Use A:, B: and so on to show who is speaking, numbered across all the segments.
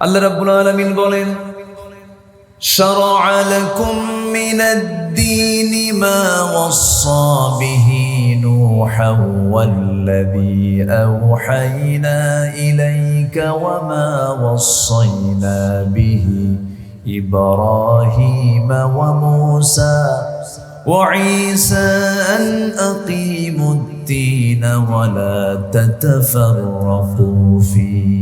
A: আল্লাহ রাব্বুল আলামিন বলেন, শারা'a লাকুম মিনাদ-দীনি মা ওয়াসসা বিহি নূহান ওয়াল্লাযী আওহায়না ইলাইকা ওয়া মা ওয়াসাইনা বিহি ইব্রাহীমা ওয়া মূসা ওয়া ঈসা আন আকিমুদ-দীনা ওয়া লা তাতাফাররাকু ফীহি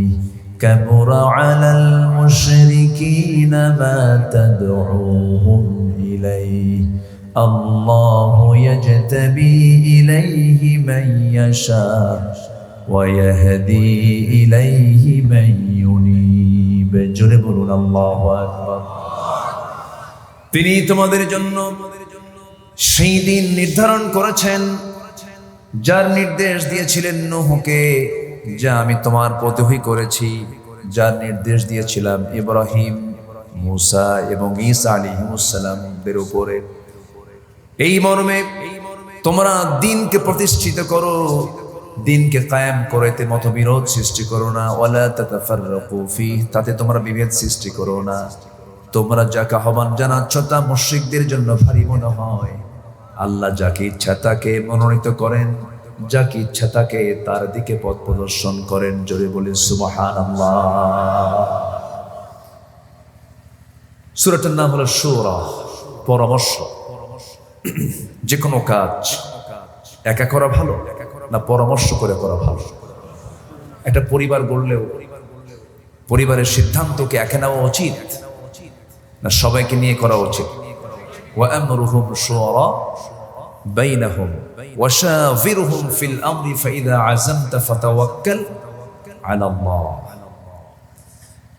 A: كبر على المشركين ما تدعوهم إليه الله يجتبي إليه من يشاء ويهدي إليه من ينيب جربون الله أكبر তিনি তোমাদের জন্য সেই দিন নির্ধারণ করেছেন যার নির্দেশ দিয়েছিলেন নূহকে, যা আমি তোমার প্রতিহি করেছি, যার নির্দেশ দিয়েছিলাম ইব্রাহিম, মূসা এবং ঈসা আলাইহিসসালামদের উপরে। এই মর্মে তোমরা দিনকে প্রতিষ্ঠিত করো, দিনকে কায়েম করতে মতবিরোধ সৃষ্টি করো না, ওয়ালা তাতাফাররাকু ফীহি, তাতে তোমরা বিভেদ সৃষ্টি করো না। তোমরা যাকে আহ্বান জানাচ্ছ তা মুশরিকদের জন্য ভারী মনে হয়। আল্লাহ যাকে ইচ্ছা তাকে মনোনীত করেন, যাকে ইচ্ছা তাকে তার দিকে পথ প্রদর্শন করেন। জোরে বলি সুবহানাল্লাহ। সূরাটার নাম হলো শূরা, পরামর্শ। যে কোনো কাজ একা করা ভালো না পরামর্শ করে করা ভালো? একটা পরিবার গড়লেও পরিবারের সিদ্ধান্তকে একা নেওয়া উচিত না সবাইকে নিয়ে করা উচিত? ওয়া আমরুহুম শুরা বাইনাহুম ওয়াশাবিরহুম ফিল আমরি ফাইযা আযামতা ফাতাওয়াক্কাল আলাল্লাহ।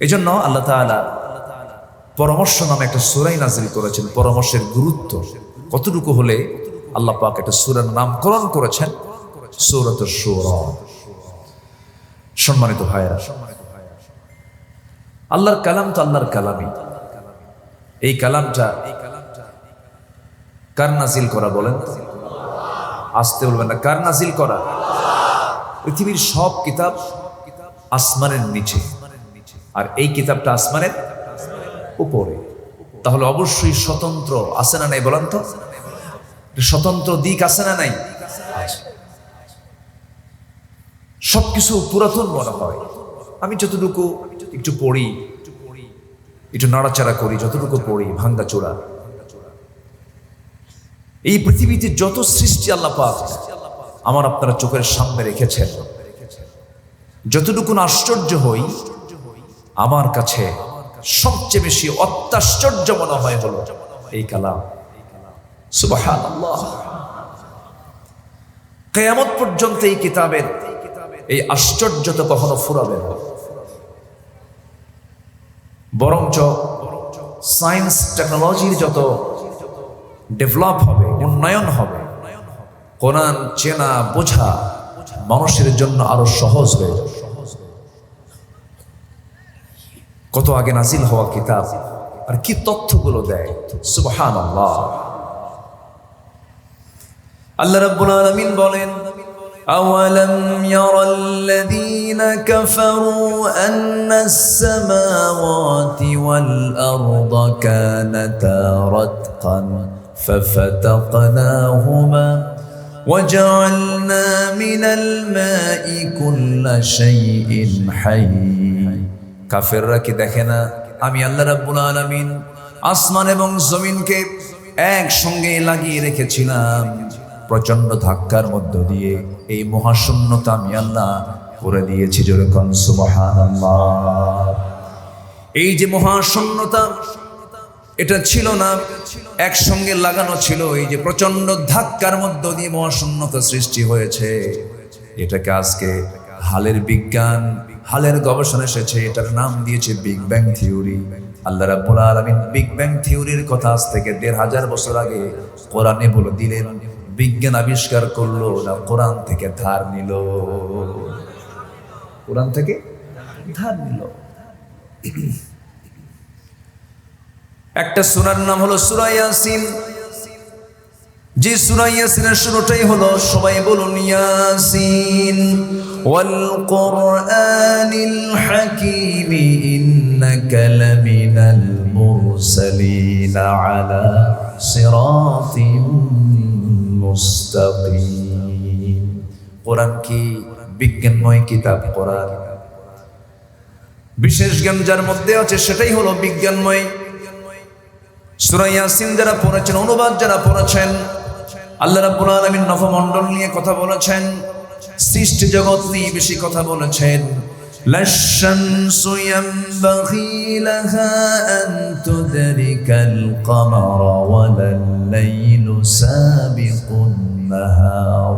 A: এজন্য আল্লাহ তাআলা পরামর্শ নামে একটা সূরা নাযিল করেছেন। পরামর্শের গুরুত্ব কতটুকু হলে আল্লাহ পাক একটা সূরার নামকরণ করেছেন সূরাতুশ শুরা। সম্মানিত ভাইরা, আল্লাহর কালাম তো আল্লাহর কালামই। এই কালামটা কার নাজিল করা বলেন? আসতে বলবেন না, কার নাজিল করা? পৃথিবীর সব কিতাব আসমানের নিচে, আর এই কিতাবটা আসমানের উপরে। তাহলে অবশ্যই স্বতন্ত্র আছে না নাই বলেন তো? স্বতন্ত্র দিক আছে না নাই? সবকিছু পুরাতন মনে হয়। আমি যতটুকু একটু পড়ি, একটু নাড়াচাড়া করি, যতটুকু পড়ি ভাঙ্গা চোরা। এই পৃথিবীতে যত সৃষ্টি আল্লাহ পাক আমার আপনারা চোখের সামনে রেখেছেন, যতটুকু আশ্চর্য হই, আমার কাছে সবচেয়ে বেশি অত্যাশ্চর্য মনে হয় হলো এই কালাম। সুবহানাল্লাহ। কিয়ামত পর্যন্ত এই কিতাবের এই আশ্চর্যতা কখনো ফুরাবে না, বরঞ্চ সায়েন্স টেকনোলজির যত ডেভেলপ হবে, উন্নয়ন হবে, কোরআন চেনা বোঝা মানুষের জন্য আরো সহজ হয়ে যাবে। কত আগে নাজিল হওয়া কিতাব আর কি তথ্যগুলো দেয়! সুবহানাল্লাহ। আল্লাহ রাব্বুল আলামিন বলেন, আওয়ালাম ইয়ারাল্লাযীনা কাফারু আন্নাস সামাওয়াতি ওয়াল আরদা কানাতা রাতকান ফাফাতাকনাহুমা ওয়াজআলনা মিনাল মাই কুল্লা শাইইন হায়্য। কাফেররা কি দেখে না আমি আল্লাহ রাব্বুল আলামিন আসমান এবং জমিনকে একসঙ্গে লাগিয়ে রেখেছিলাম? প্রচন্ড ধাক্কার মধ্য দিয়ে এই মহাশূন্যতা আমি আল্লাহ করে দিয়েছি। জোরে কোন সুবহানাল্লাহ। এই যে মহাশূন্যতা, এটা ছিল না, একসঙ্গে লাগানো ছিল। এই যে প্রচন্ড ধাক্কার মধ্য দিয়ে মহাশূন্যতা সৃষ্টি হয়েছে, এটাকে আজকে হালের বিজ্ঞান, হালের গবেষণা এসেছে, এটার নাম দিয়েছে বিগ ব্যাং থিওরি। আল্লাহ রাব্বুল আলামিন বিগ ব্যাং থিওরির কথা আজ থেকে ১৫০০ বছর আগে কোরআনে বলে দিলেন। বিজ্ঞান আবিষ্কার করলো না কোরআন থেকে ধার নিল? কোরআন থেকে ধার নিল। একটা সূরার নাম হলো সূরা ইয়াসিন। যে সূরা ইয়াসিনের শুরুটাই হলো, সবাই বলুন ইয়াসিন والقرآن الحكيم إنك لمن المرسلين على صراط মুস্তাকিম। কোরআন কি বিজ্ঞানময় কিতাব? কোরআন বিশেষ জ্ঞান যার মধ্যে আছে সেটাই হলো বিজ্ঞানময়। সূরা ইয়াসিন যারা পড়েছেন, অনুবাদ যারা পড়েছেন, আল্লাহ রাব্বুল আলামিন নভমণ্ডল নিয়ে কথা বলেছেন, সৃষ্টি জগৎ নিয়ে বেশি কথা বলেছেন। লাশ-শামসু ইয়ানবাগি লাহা আন তুদরিকাল কামারা ওয়ালাল-লাইলু সাবিকুন নাহার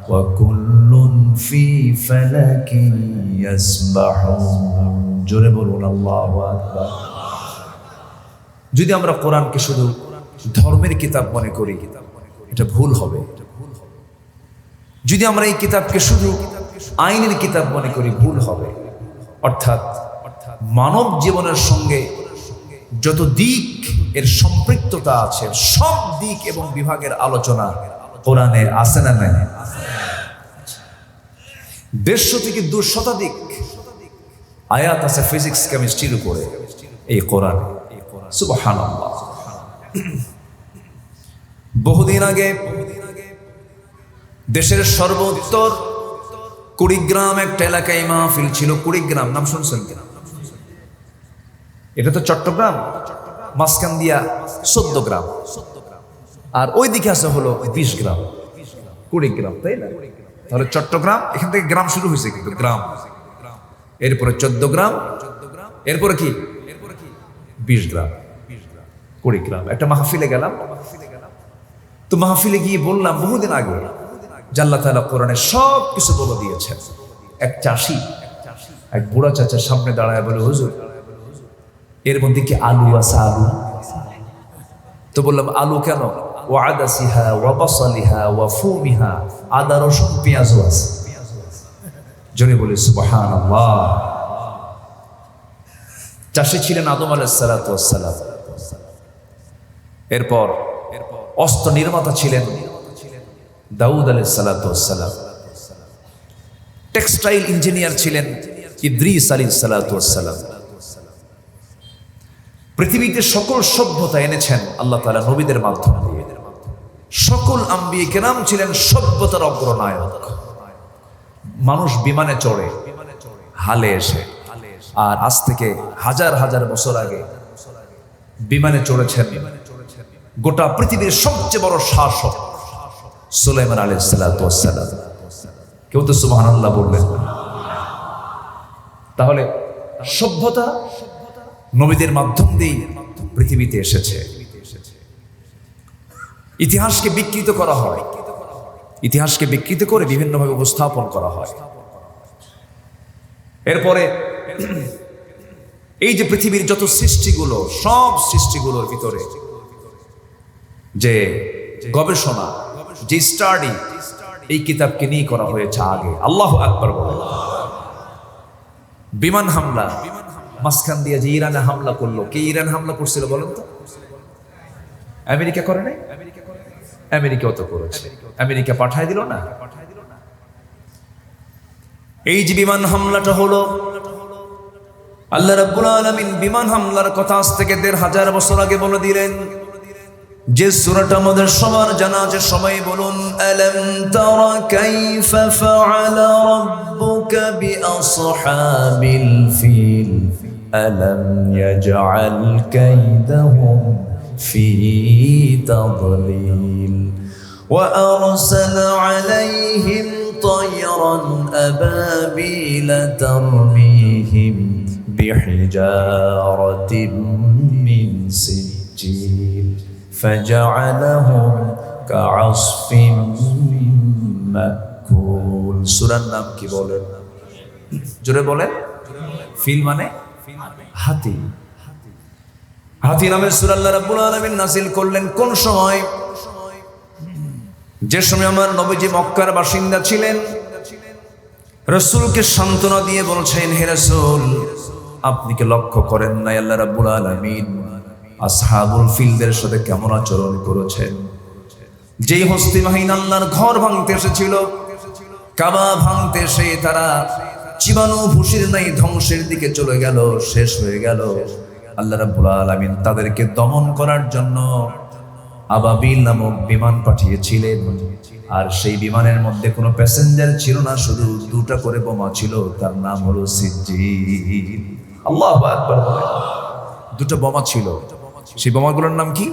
A: ওয়া কুল্লুন ফি ফালাকিন ইয়াসবাহুন। জোরে বলুন আল্লাহু আকবার। যদি আমরা কোরআনকে শুধু ধর্মের কিতাব মনে করি, এটা ভুল হবে। যদি আমরা এই কিতাবকে শুধু আইনের কিতাব মনে করি, ভুল হবে। অর্থাৎ মানব জীবনের সঙ্গে যত দিক এর সম্পৃক্ততা আছে, সব দিক এবং বিভাগের আলোচনা কোরআনে আছে না নাই? 150 থেকে 200 শতাধিক আয়াত আছে ফিজিক্স কেমিস্ট্রির উপরে এই কোরআনে। সুবহানাল্লাহ। বহুদিন আগে দেশের সর্বোত্তর কুড়িগ্রাম একটা এলাকায় মাহফিল ছিল। কুড়িগ্রাম নাম শুনছেন কিনা? এটা তো চট্টগ্রাম, মাঝখান দিয়া 14 গ্রাম, আর ওই দিকে আছে হলো 20 গ্রাম, কুড়িগ্রাম, তাই না? তাহলে চট্টগ্রাম, এখান থেকে গ্রাম শুরু হয়েছে, কিন্তু গ্রাম, এরপরে 14 গ্রাম, এরপরে কি 20 গ্রাম, কুড়িগ্রাম। একটা মাহফিলে গেলাম, তো মাহফিলে গিয়ে বললাম বহুদিন আগে যে আল্লাহ তাআলা কোরআনে সব কিছু বলে দিয়েছেন। এক চাষি, এক বুড়া চাচার সামনে দাঁড়ায় বলে, হুজুর এর মধ্যে কি আলু আছে? আলু? তো বললাম আলু কেন? ওয়া আদাসিহা ওয়া বাসালিহা ওয়া ফুমিহা, আদা রসুন পেঁয়াজও আছে। জোরে বলে সুবহানাল্লাহ। চাষি ছিলেন আদম আলাইহিস সালাতু ওয়াস সালাম। এরপর অস্ত্র নির্মাতা ছিলেন দাউদ আলাইহিস সালাতু ওয়াস সালাম। টেক্সটাইল ইঞ্জিনিয়ার ছিলেন ইদ্রিস আলাইহিস সালাতু ওয়াস সালাম। পৃথিবীতে সকল সভ্যতা এনেছেন আল্লাহ তাআলা নবীদের মাধ্যমে দিয়ে। সকল আম্বিয়া কেরাম ছিলেন সভ্যতার অগ্রনায়ক। মানুষ বিমানে চড়ে, হালে এসে, আর আজ থেকে হাজার হাজার বছর আগে বিমানে চড়েছেন গোটা পৃথিবীর সবচেয়ে বড় শাসক সুলাইমান আলাইহিস সালাতু ওয়াস সালাম। কেউ তো সুবহানাল্লাহ বলবেন। তাহলে সভ্যতা নবীদের মাধ্যম দিয়ে পৃথিবীতে এসেছে। ইতিহাসকে বিকৃত করা হয়, ইতিহাসকে বিকৃত করে বিভিন্নভাবে উপস্থাপন করা হয়। এরপরে এই যে পৃথিবীর যত সৃষ্টিগুলো, সব সৃষ্টিগুলোর ভিতরে যে গবেষণা, যে স্টাডি, এই কিতাবকে নিয়ে করা হয়েছে আগে। আল্লাহু আকবার বলে। বিমান হামলা, মাঝখান দিয়ে যে ইরানে হামলা করলো, কে ইরান হামলা করছিল বলেন তো? আমেরিকা করে নাই? আমেরিকাও তো করেছে। আমেরিকা পাঠায় দিল না? এই যে বিমান হামলাটা হলো, আল্লাহ রাব্বুল আলামিন বিমান হামলার কথা আজ থেকে 1500 বছর আগে বলে দিলেন। যে সূরাটা আমাদের সবার জানা আছে, সবাই বলুন আলাম তারা কাইফা ফাআলা রাব্বুকা বিআসহাবিল ফিল আলাম ইয়াজআল কাইদাহুম ফি তাদলিল ওয়া আরসালা আলাইহিম طيرا أبابيل ترميهم بحجارة من سجيل فجعلهم كعصف مأكول। সূরার নাম কি বলেন? জোরে বলেন। ফিল মানে হাতি। হাতি নামের সূরা আল্লাহ রাব্বুল আলামিন নাযিল করলেন কোন সময়? যে সময় আমার নবীজি মক্কার বাসিন্দা ছিলেন। রাসূলকে সান্ত্বনা দিয়ে বলছেন, হে রাসূল, আপনি কি লক্ষ্য করেন না আল্লাহ রাব্বুল আলামিন আসহাবুল ফিলদের সাথে কেমন আচরণ করেছেন? যেই হস্তি বাহিনী আল্লাহর ঘর ভাঙতে এসেছিল, কাবা ভাঙতে এসে তারা জীবাণু ভুসির নাই ধ্বংসের দিকে চলে গেল, শেষ হয়ে গেল। আল্লাহ রাব্বুল আলামিন তাদেরকে দমন করার জন্য আবাবিল নামক বিমান পাঠিয়েছিলেন। আর সেই বিমানের মধ্যে কোনো প্যাসেঞ্জার ছিল না, শুধু দুটা করে বোমা ছিল, তার নাম হলো সিজ্জিল। আল্লাহু আকবার বলেন। দুটো বোমা ছিল, সেই বোমাগুলোর নাম কি?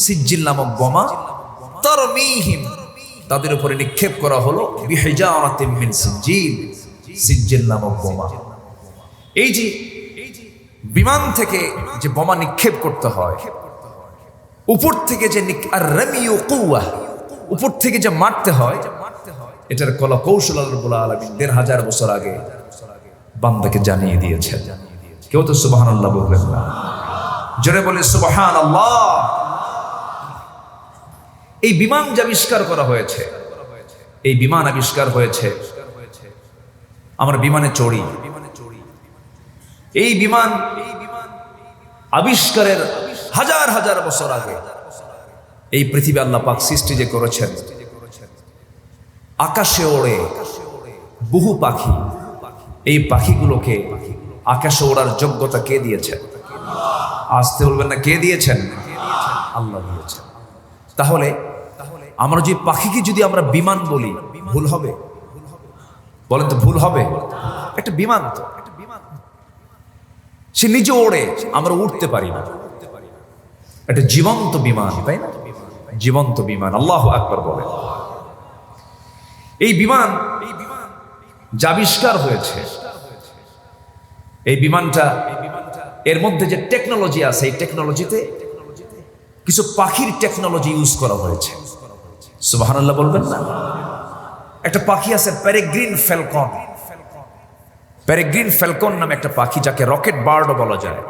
A: সিজ্জিল নামক বোমা। তারমিহিম, তাদের উপরে নিক্ষেপ করা হলো বিহিজারাতিন মিন সিজ্জিল, সিজ্জিল নামক বোমা। এই যে বিমান থেকে যে বোমা নিক্ষেপ করতে হয়, উপর থেকে যে আর রামিউ কুওয়া, উপর থেকে যে মারতে হয়, এটার কলা কৌশল আল্লাহ রাব্বুল আলামিন ১৫০০ বছর আগে বান্দাকে জানিয়ে দিয়েছেন। কেউ তো সুবহানাল্লাহ বলবেন না? জোরে বলে সুবহানাল্লাহ। এই বিমান যে আবিষ্কার করা হয়েছে, এই বিমান আবিষ্কার হয়েছে, আমরা বিমানে চড়ি। এই বিমান আবিষ্কারের হাজার হাজার বছর আগে এই পৃথিবী আল্লাহ পাক সৃষ্টি যে করেছেন, আকাশে ওড়ে বহু পাখি। এই পাখিগুলোকে আকাশে ওড়ার যোগ্যতা কে দিয়েছেন? আসতে বলবেন না, কে দিয়েছেন? আল্লাহ দিয়েছেন। তাহলে আমরা যে পাখিকে যদি আমরা বিমান বলি, ভুল হবে? বলেন তো, ভুল হবে? একটা বিমান তো, সে নিজে ওড়ে, আমরা উঠতে পারি না। একটা জীবন্ত বিমান, তাই না? জীবন্ত বিমান। আল্লাহু আকবার বলেন। এই বিমান যা আবিষ্কার হয়েছে, এই বিমানটা, এর মধ্যে যে টেকনোলজি আছে, এই টেকনোলজিতে কিছু পাখির টেকনোলজি ইউজ করা হয়েছে। সুবহানাল্লাহ বলবেন না? একটা পাখি আছে পেরেগ্রিন ফ্যালকন। পেরেগ্রিন ফ্যালকন নামে একটা পাখি, যাকে রকেট বার্ডও বলা যায়।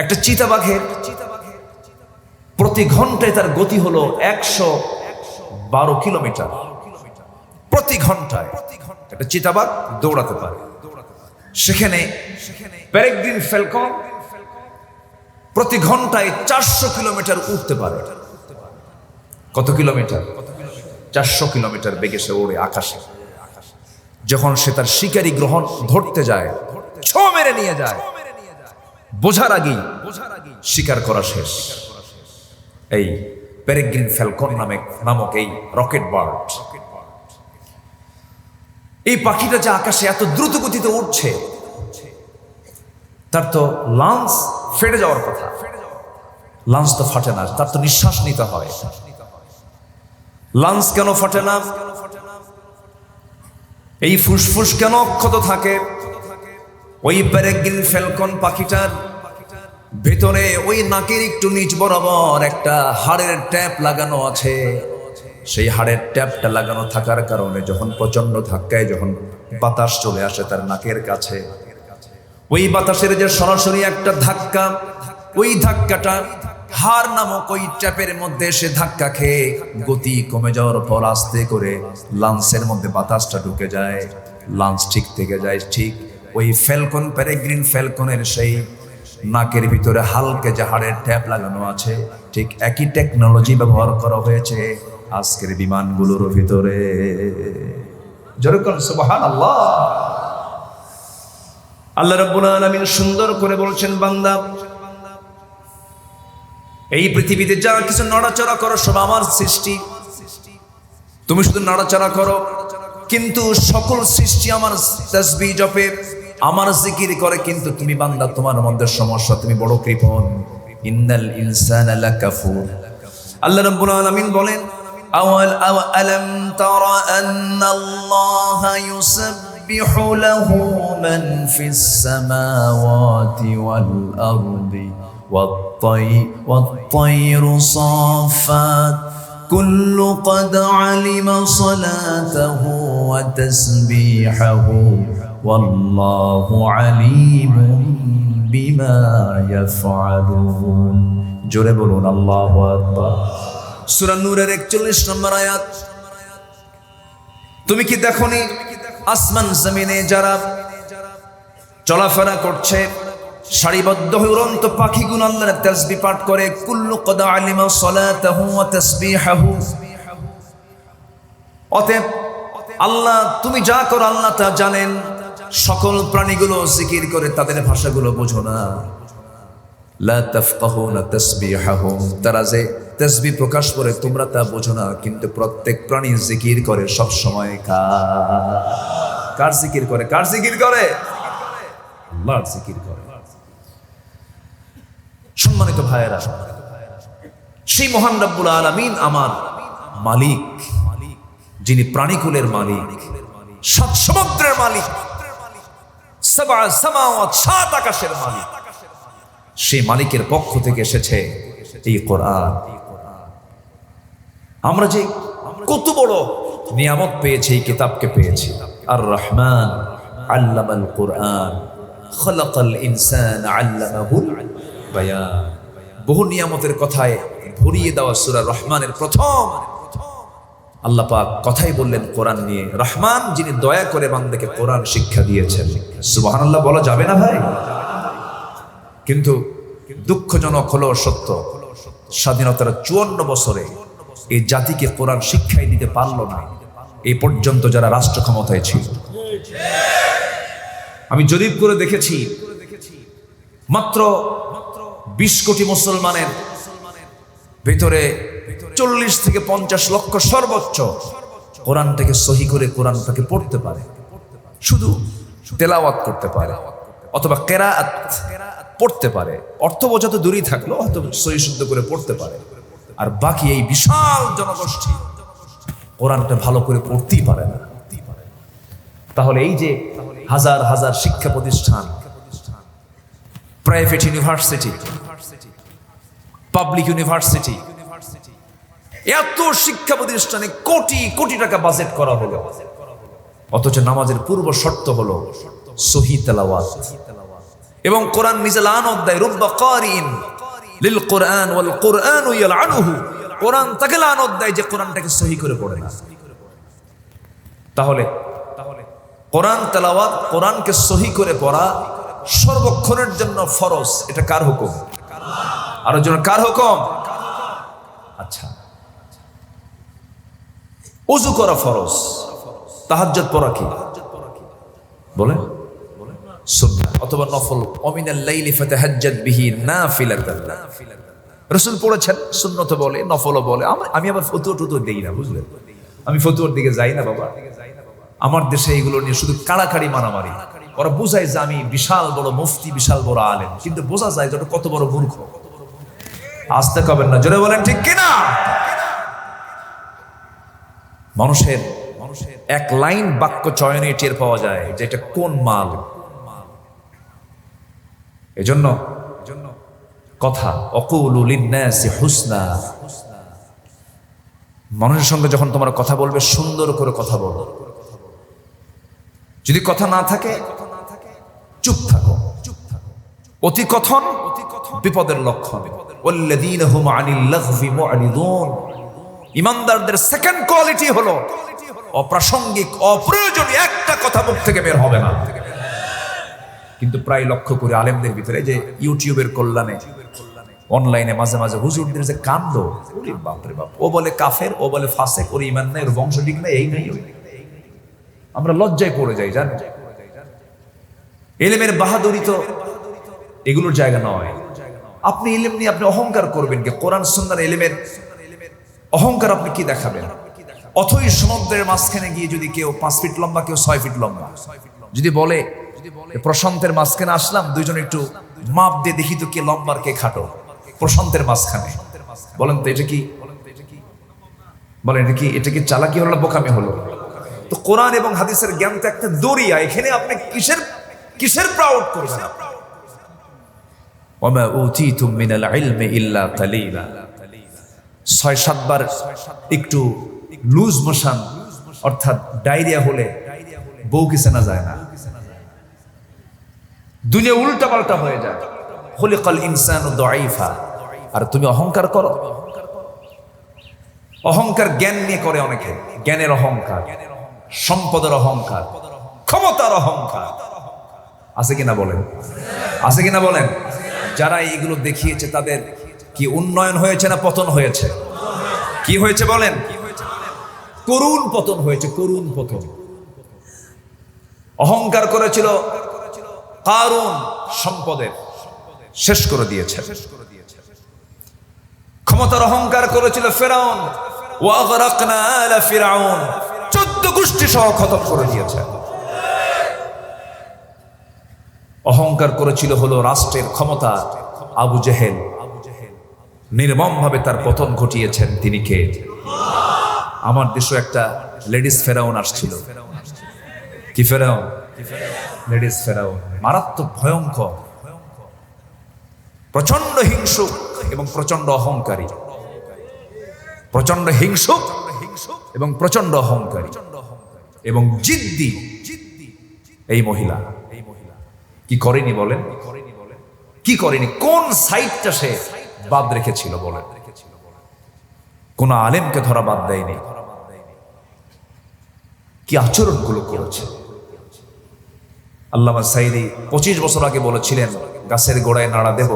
A: একটা চিতাবাঘের প্রতি ঘন্টায় তার গতি হলো ১১২ কিলোমিটার প্রতি ঘন্টায়। একটা চিতাবাঘ দৌড়াতে পারে। সেখানে পেরেগ্রিন ফ্যালকন প্রতি ঘন্টায় ৪০০ কিলোমিটার উঠতে পারে। কত কিলোমিটার? ৪০০ কিলোমিটার বেগে সে ওড়ে আকাশে। যখন সে তার শিকারী গ্রহণ ধরতে যায়, ছো মেরে নিয়ে যায়, বোঝার আগেই শিকার করা শেষ। এই পেরেগ্রিন ফ্যালকন নামক এই রকেট বার্ড, এই পাখিটা যে আকাশে এত দ্রুত গতিতে উঠছে, তার তো লাঞ্চ ফেটে যাওয়ার কথা। লাঞ্চ তো ফাটে না, তার তো নিঃশ্বাস নিতে হয়। লাঞ্চ কেন ফাটে না? এই ফুসফুস কেন অক্ষত থাকে? ওই পেরেগ্রিন ফ্যালকন পাখিটার ভেতরে ওই নাকের একটু নিচ বরাবর একটা হাড়ের ট্যাপ লাগানো আছে। সেই হাড়ের ট্যাপটা লাগানো থাকার কারণে যখন প্রচন্ড ধাক্কায় যখন বাতাস চলে আসে তার নাকের কাছে, ওই বাতাসের যে সরাসরি একটা ধাক্কা, ওই ধাক্কাটা হাড় নামক ওই ট্যাপের মধ্যে এসে ধাক্কা খেয়ে গতি কমে যাওয়ার পর আস্তে করে লাঞ্চের মধ্যে বাতাসটা ঢুকে যায়, লাঞ্চ ঠিক থেকে যায়। ঠিক ওই ফ্যালকন, পেরেগ্রিন ফ্যালকনের সেই নাকের ভিতরে হালকা যে হাড়ের ট্যাপ লাগানো আছে, ঠিক একই টেকনোলজি ব্যবহার করা হয়েছে আজকের বিমানগুলোর ভিতরে। যেরকম সুবহানাল্লাহ। আল্লাহ রাব্বুল আলামিন সুন্দর করে বলছেন, বান্দা, এই পৃথিবীতে যা কিছু নড়াচড়া করো সব আমার সৃষ্টি। তুমি শুধু নড়াচড়া করো, কিন্তু সকল সৃষ্টি আমার তাসবিহ জপে, আমার জিকির করে। কিন্তু তুমি বান্দা, তোমার মধ্যে সমস্যা, তুমি বড় কৃপণ। ইন্নাল ইনসানা লাকাফুর। আল্লাহ রাব্বুল আলামিন বলেন, আলাম তারা আন্নাল্লাহা ইউসাব্বিহু লাহু মান ফিস সামাওয়াতি ওয়াল আরদি والطير صافات كل قد علم صلاته وتسبيحه والله عليم بما يفعلون। জোরে বলুন আল্লাহু আকবার। সূরা নূরের ৪১ নম্বর আয়াত। তুমি কি দেখোনি আসমান জমিনে যারা চলাফেরা করছে, সারিবদ্ধ হয়ে উড়ন্ত পাখিগুলো আল্লাহর তাসবিহ পাঠ করে, কুল্লু কদ আলিমা সালাতাহু ওয়া তাসবিহাহু। অতএব আল্লাহ তুমি যা করো আল্লাহ তা জানেন। সকল প্রাণীগুলো জিকির করে, তাদের ভাষাগুলো বোঝো না। লা তাফকাহুনা তাসবিহাহুম, তারা যে তাসবিহ প্রকাশ করে তোমরা তা বোঝো না, কিন্তু প্রত্যেক প্রাণী জিকির করে সব সময়। কার জিকির করে? কার জিকির করে? আল্লাহর জিকির করে। সম্মানিত ভাইয়েরা, সেই মহান রব্বুল আলামিন আমার মালিক, যিনি প্রাণীকুলের মালিক, সাত সমুদ্রের মালিক, সাবা সামাওয়াত, সাত আকাশের মালিক, সেই মালিকের পক্ষ থেকে এসেছে এই কোরআন। আমরা যে কত বড় নিয়ামত পেয়েছি, এই কিতাবকে পেয়েছি। আর রহমান আল্লামাল কোরআন, খলাকাল ইনসান আল্লামাহুল বায়ান। বহু নিয়ামতের কথায় ভরিয়ে দেওয়া সূরা রহমানের প্রথম আল্লাহ পাক কথাই বললেন কোরআন নিয়ে। রহমান যিনি দয়া করে বান্দাকে কোরআন শিক্ষা দিয়েছেন। সুবহানাল্লাহ বলা যাবে না ভাই? কিন্তু দুঃখজনক হলো সত্য, স্বাধীনতার 54 বছরে এই জাতিকে কোরআন শিক্ষাই দিতে পারলো না এই পর্যন্ত যারা রাষ্ট্র ক্ষমতায় ছিল। আমি জরিপ করে দেখেছি, মাত্র 20 কোটি মুসলমানের ভিতরে 40 থেকে 50 লক্ষ সর্বোচ্চ কোরআনটাকে সহি করে কোরআনটাকে পড়তে পারে, শুধু তেলাওয়াত করতে পারে অথবা কেরাআত পড়তে পারে। অর্থ বোঝা তো দূরেই থাকলো, হয়তো সহি শুদ্ধ করে পড়তে পারে। আর বাকি এই বিশাল জনগোষ্ঠী কোরআনটা ভালো করে পড়তেই পারে না। তাহলে এই যে হাজার হাজার শিক্ষা প্রতিষ্ঠান, প্রাইভেট ইউনিভার্সিটি, পাবলিক ইউনিভার্সিটি, এত শিক্ষা প্রতিষ্ঠানে কোটি কোটি টাকা বাজেট করা হলো, অথচ নামাজের পূর্ব শর্ত হলো সহি তেলাওয়াত। এবং কোরআন নিজে লানত দেয়, রুব্বা কারিন লিল কোরআন ওয়াল কোরআন ইয়ালআনুহু, কোরআন তাকে লানত দেয় যে কোরআনটাকে সহি করে পড়ে না। তাহলে কোরআন তেলাওয়াত, কোরআনকে সহি করে পড়া সর্বক্ষণের জন্য ফরজ। এটা কার হুকুম? আরো জন কার হুকুম? আচ্ছা, ওযু করা ফরজ, তাহাজ্জুদ পড়া কি বলেন? সুন্নাহ অথবা নফল। ওমিনাল লাইলি ফাতাহাজ্জাদ বিহি নাফিলাতান, রাসূল পড়েছেন, সুন্নাত বলে, নফলও বলে। আমি আবার ফতোয়া টুতুয়া দেই না, বুঝলেন? আমি ফতোয়ার দিকে যাই না বাবা। আমার দেশে এগুলো নিয়ে শুধু কাড়াকাড়ি মারামারি। ওরা বোঝায় যে আমি বিশাল বড় মুফতি, বিশাল বড় আলেম, কিন্তু বোঝা যায় যে ওটা কত বড় মূর্খ। আসতে কবেন না, জোরে বলেন ঠিক কিনা? মানুষের এক লাইন বাক্য চয়নে টের পাওয়া যায় যে এটা কোন মাল। এজন্য কথা অকুলু লিন্নাসি হুসনা, মানুষের সঙ্গে যখন তোমার কথা বলবে সুন্দর করে কথা বলো। যদি কথা না থাকে চুপ থাকো। অতি কথন বিপদের লক্ষণ। ওয়াল্লাযীনা হুম আনিল লাগফি মুআরিদুন, ইমানদারদের সেকেন্ড কোয়ালিটি হলো অপ্রাসঙ্গিক, অপ্রয়োজনীয় একটা কথা মুখ থেকে বের হবে না। কিন্তু প্রায় লক্ষ্য করে আলেমদের ভিতরে যে ইউটিউবের কল্যাণে অনলাইনে মাঝে মাঝে হুজুরদের যে কাণ্ড, ওরে বাপ রে বাপ, ও বলে কাফের, ও বলে ফাসেক, ওর ঈমান নাই, ওর বংশ ঠিক নাই, এই নাই ওই। আমরা লজ্জায় পড়ে যাই, জানেন? ইলমের বাহাদুরি তো এগুলোর জায়গা নয়। আপনি ইলম নিয়ে আপনি অহংকার করবেন কি? কোরআন সুন্নাহর ইলমের অহংকার আপনি কি দেখাবেন? অথই সমুদ্রের মাঝখানে গিয়ে যদি কেউ 5 ফিট লম্বা, কেউ 6 ফিট লম্বা, যদি বলে প্রশান্তের মাঝখানে আসলাম, দুইজন একটু মাপ দিয়ে দেখি তো কে লম্বার কে খাটো, প্রশান্তের মাঝখানে, বলেন তো এটা কি? বলেন এটা কি চালাকি হলো না বোকামি হলো? তো কোরআন এবং হাদিসের জ্ঞান তো একটা দরিয়া, এখানে আপনি কিসের প্রাউড করবেন? ওয়ামা উতিতুম মিনাল ইলমি ইল্লা কালিলা। 6-7 বার একটু লুজ মোশন অর্থাৎ ডায়রিয়া হলে বউ কি চেনা যায় না? দুনিয়া উল্টা পাল্টা হয়ে যায়। খুলিকাল ইনসানু দাঈফা। আর তুমি অহংকার করো। অহংকার জ্ঞান নিয়ে করে অনেকে, জ্ঞানের অহংকার, সম্পদের অহংকার, ক্ষমতার অহংকার। আছে কিনা বলেন? আছে কিনা বলেন? যারা এইগুলো দেখিয়েছে তাদের কি উন্নয়ন হয়েছে না পতন হয়েছে? কি হয়েছে বলেন? করুণ পতন হয়েছে, করুণ পতন। অহংকার করেছিল কারুন, সম্পদের শেষ করে দিয়েছে। ক্ষমতার অহংকার করেছিল ফিরআউন, ওয়া আগরাকনা আলা ফিরআউন, 14 গোষ্ঠী সহ খতম করে দিয়েছে। অহংকার করেছিল হলো রাষ্ট্রের ক্ষমতা আবু জেহেল, নির্মম ভাবে তার পতন ঘটিয়েছেন তিনি কে? আমার দেশে একটা লেডিস ফেরাউন আসছিল। কি ফেরাউন? লেডিস ফেরাউন, মারাত্মক ভয়ঙ্কর, প্রচন্ড হিংসুক এবং প্রচন্ড অহংকারী, প্রচন্ড হিংসুক এবং প্রচন্ড অহংকারী এবং জিদ্দি। এই মহিলা কি করেনি বলেন? কি করেনি? কোন সাইডটা সে বাদ রেখেছিল বলেন? কোন আলেমকে ধরা বাদ দেয়নি। কি আচরণগুলো করেছে। আল্লামা সাইদি 25 বছর আগে বলেছিলেন, গাছের গোড়ায় নাড়া দেব,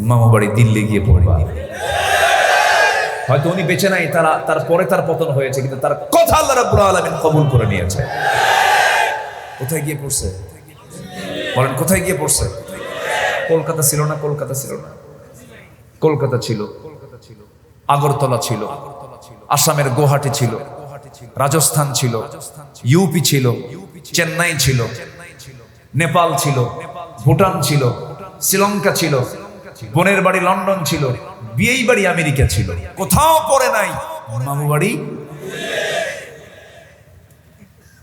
A: মামা বাড়ি দিল্লি গিয়ে পড়বা। হয়তো উনি বেঁচে নাই, তারপরে তার পতন হয়েছে, কিন্তু তার কথা আল্লাহ রাব্বুল আলামিন কবুল করে নিয়েছে। কোথায় গিয়ে পড়ছে বলেন? কোথায় গিয়ে পড়ছে? কলকাতা ছিল না, কলকাতা ছিল না, কলকাতা ছিল, আগরতলা ছিল, আসামের গুয়াহাটি ছিল, রাজস্থান ছিল, ইউপি ছিল, চেন্নাই ছিল, নেপাল ছিল, ভুটান ছিল, শ্রীলঙ্কা ছিল, বোনের বাড়ি লন্ডন ছিল, বিয়েই বাড়ি আমেরিকা ছিল, কোথাও পড়ে নাই মামু বাড়ি।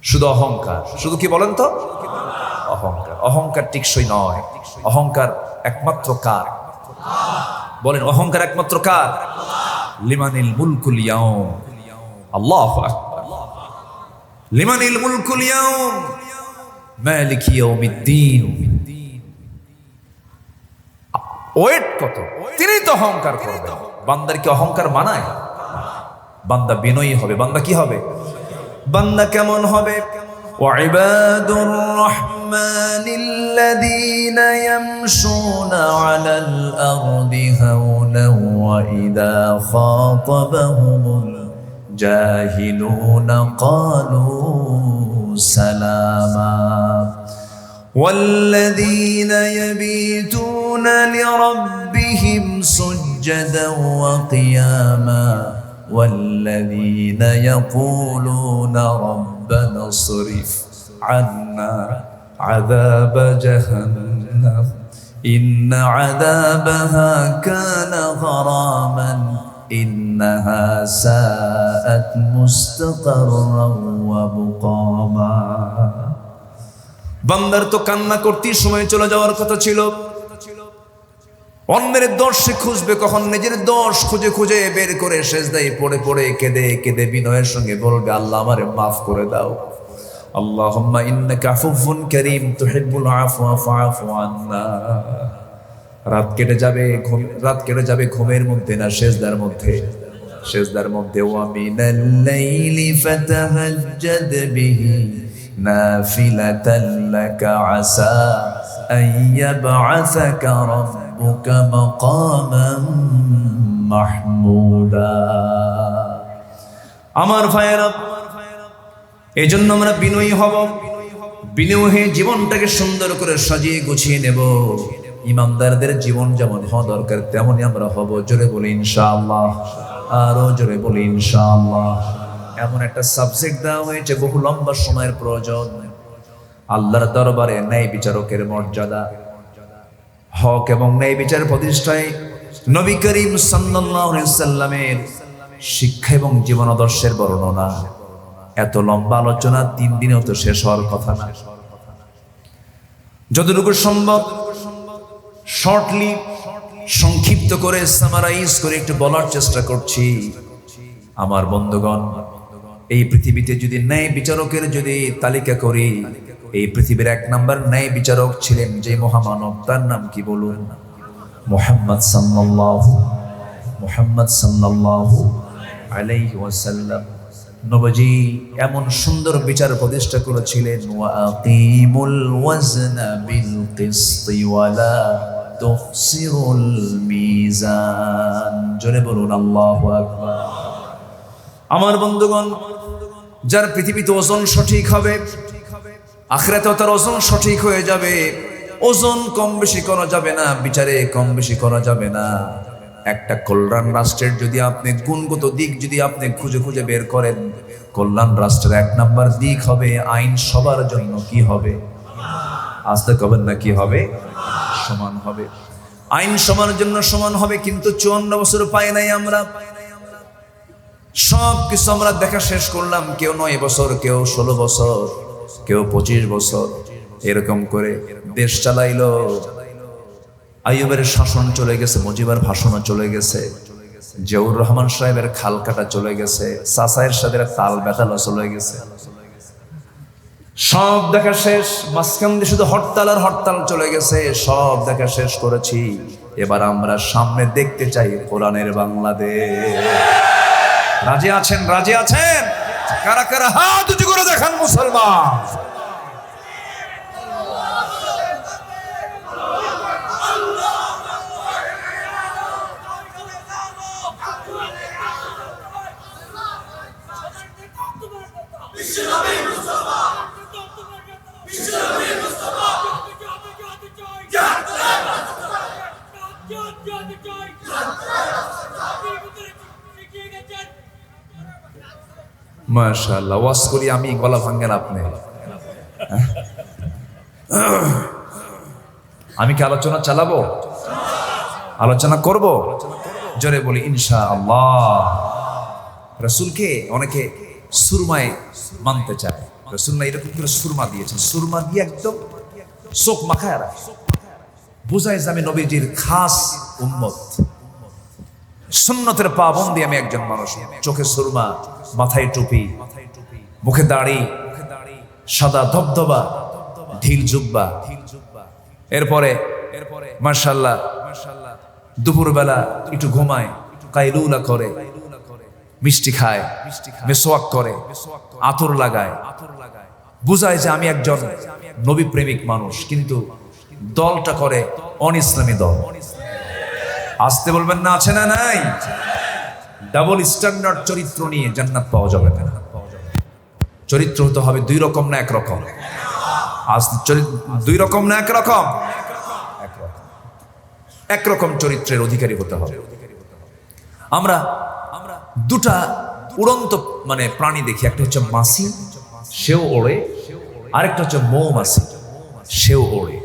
A: শুধু অহংকার, শুধু কি বলেন তো? অহংকার। অহংকার টিকসই নয়। অহংকার একমাত্র কার? বলেন, অহংকার একমাত্র কার? লিমানিল মুলকুল ইয়াউম, আল্লাহু আকবার। লিমানিল মুলকুল ইয়াউম মালিকি ইয়াউমিদ্দিন। ওয়েট কত, তিনি তো অহংকার করবেন। বান্দার কি অহংকার মানায়? বান্দা বিনয়ী হবে। বান্দা কি হবে? বান্দা কেমন হবে? ওয়াইবাদুর রহমানিল্লাযীনা ইয়ামশুনা আলাল আরদি হাওনান ওয়া ইযা খাতাবাহুমুল জাহিলুনা ক্বালু সালামা والذين يبيتون لربهم سجدا وقياما والذين يقولون ربنا اصرف عنا عذاب جهنم إن عذابها كان غراما إنها ساءت مستقرا ومقاما। বান্দার তো কান্না করতে সময় চলে যাওয়ার কথা ছিল। অন্যের দোষ সে খুঁজবে কখন? নিজের দোষ খুঁজে খুঁজে বের করে সেজদায় পড়ে পড়ে কেঁদে কেঁদে বিনয়ের সঙ্গে বলবে, আল্লাহ আমারে মাফ করে দাও। আল্লাহুম্মা ইন্নাকা আফুউন কারীম তুহিব্বুল আফওয়া ফাআফু আন্না। রাত কেটে যাবে ঘুমের মধ্যে না সেজদার মধ্যে। সেজদার মধ্যে ওয়া মিনাল লাইলি ফাতাহাজ্জাদ বিহি নাফিলাতান লাকা আসা আন ইয়াবআসাকা রাব্বুকা মাকামান মাহমুদা। আমার ভাইয়েরা, এই জন্য আমরা বিনয়ী হব। বিনয়ী হয়ে জীবনটাকে সুন্দর করে সাজিয়ে গুছিয়ে নেব। ইমানদারদের জীবন যেমন হওয়া দরকার তেমনই আমরা হব। জোরে বলি ইনশাআল্লাহ, আরো জোরে বলি ইনশাআল্লাহ। এমন একটা সাবজেক্ট দেওয়া হয়েছে, বহু লম্বা সময়ের প্রয়োজন। আল্লাহর দরবারে ন্যায় বিচারকের মর্যাদা, হক এবং ন্যায় বিচার প্রতিষ্ঠায় নবী করিম সাল্লাল্লাহু আলাইহি সাল্লামের শিক্ষা এবং জীবন আদর্শের বর্ণনা। এত লম্বা আলোচনা 3 দিনেও তো শেষ হওয়ার কথা না। যতটুকু সম্ভব শর্টলি, সংক্ষিপ্ত করে, সামারাইজ করে একটু বলার চেষ্টা করছি। আমার বন্ধুগণ, এই পৃথিবীতে যদি ন্যায় বিচারকের যদি তালিকা করি, এই পৃথিবীর 1 নম্বর ন্যায় বিচারক ছিলেন যে মহামানব, তার নাম কি বলুন? মুহাম্মদ সাল্লাল্লাহু আলাইহি ওয়াসাল্লাম। নবীজি এমন সুন্দর বিচার প্রতিষ্ঠা করেছিলেন, ওয়া আকিমুল ওয়াজনা বিল কিসতি ওয়ালা তুখসিরুল মিজান। জোরে বলুন আল্লাহু আকবার। আমার বন্ধুগণ, যার পৃথিবীতে ওজন সঠিক হবে, আখিরাতেও তার ওজন সঠিক হয়ে যাবে। ওজন কম বেশি করা যাবে না, বিচারে কম বেশি করা যাবে না। একটা কল্যাণ রাষ্ট্রের যদি আপনি গুণগত দিক যদি আপনি খুঁজে খুঁজে বের করেন, কল্যাণ রাষ্ট্রের 1 নাম্বার দিক হবে আইন সবার জন্য কি হবে? আস্তে কবেন না, কি হবে? সমান হবে। আইন সমানের জন্য সমান হবে। কিন্তু 54 বছর পাই নাই আমরা। সব কিছু আমরা দেখা শেষ করলাম। কেউ 9 বছর, কেউ 16 বছর, কেউ 25 বছর, এরকম করে দেশ চালাইলো। আইয়ুবের শাসন চলে গেছে, মুজিবার ভাষণও চলে গেছে, জিয়াউর রহমান সাহেবের খাল কাটা চলে গেছে, চাচায়ের সাথে তাল বেতালা চলে গেছে। সব দেখা শেষ। মাঝখান দিয়ে শুধু হরতাল আর হরতাল চলে গেছে। সব দেখা শেষ করেছি। এবার আমরা সামনে দেখতে চাই কোরআনের বাংলাদেশ। রাজি আছেন? রাজি আছেন? কারা কারা হাত উঁচু করে দেখান মুসলমান। মাশাআল্লাহ, ওয়াজ করি আমি, গলা ভাঙ্গেন আপনি। আমি কি আলোচনা চালাবো? আলোচনা করব? জোরে বলি ইনশাআল্লাহ। রাসূলকে অনেকে সুরমায় মানতে চায়। রাসূল না এরকম করে সুরমা দিয়েছেন, সুরমা দিয়ে একদম চোখ মাখায় রাখে, বুঝায় যে আমি নবীজির খাস উম্মত। সুন্নতের পাবন্দি আমি একজন মানুষ। চোখে সুরমা, মাথায় টুপি, মুখে দাড়ি, সাদা ধবধবা ঢিল জুব্বা। এরপরে মাশাআল্লাহ দুপুরবেলা একটু ঘুমায়, কাইলুলা করে, মিষ্টি খায়, মেসওয়াক করে, আতর লাগায়, বুঝায় যে আমি একজন নবী প্রেমিক মানুষ। কিন্তু দলটা করে অনিসলামী দল। আসতে বলবেন না, আছে না নাই? ডাবল স্ট্যান্ডার্ড চরিত্র নিয়ে জান্নাত পাওয়া যাবে না। চরিত্র হতে হবে 2 রকম না 1 রকম? আজ 2 রকম না 1 রকম? 1 রকম চরিত্রের অধিকারী হতে হবে। আমরা দুটা উড়ন্ত মানে প্রাণী দেখি। একটা হচ্ছে মাছি, সেও ওড়ে, আরেকটা হচ্ছে মৌমাছি, সেও ওড়ে।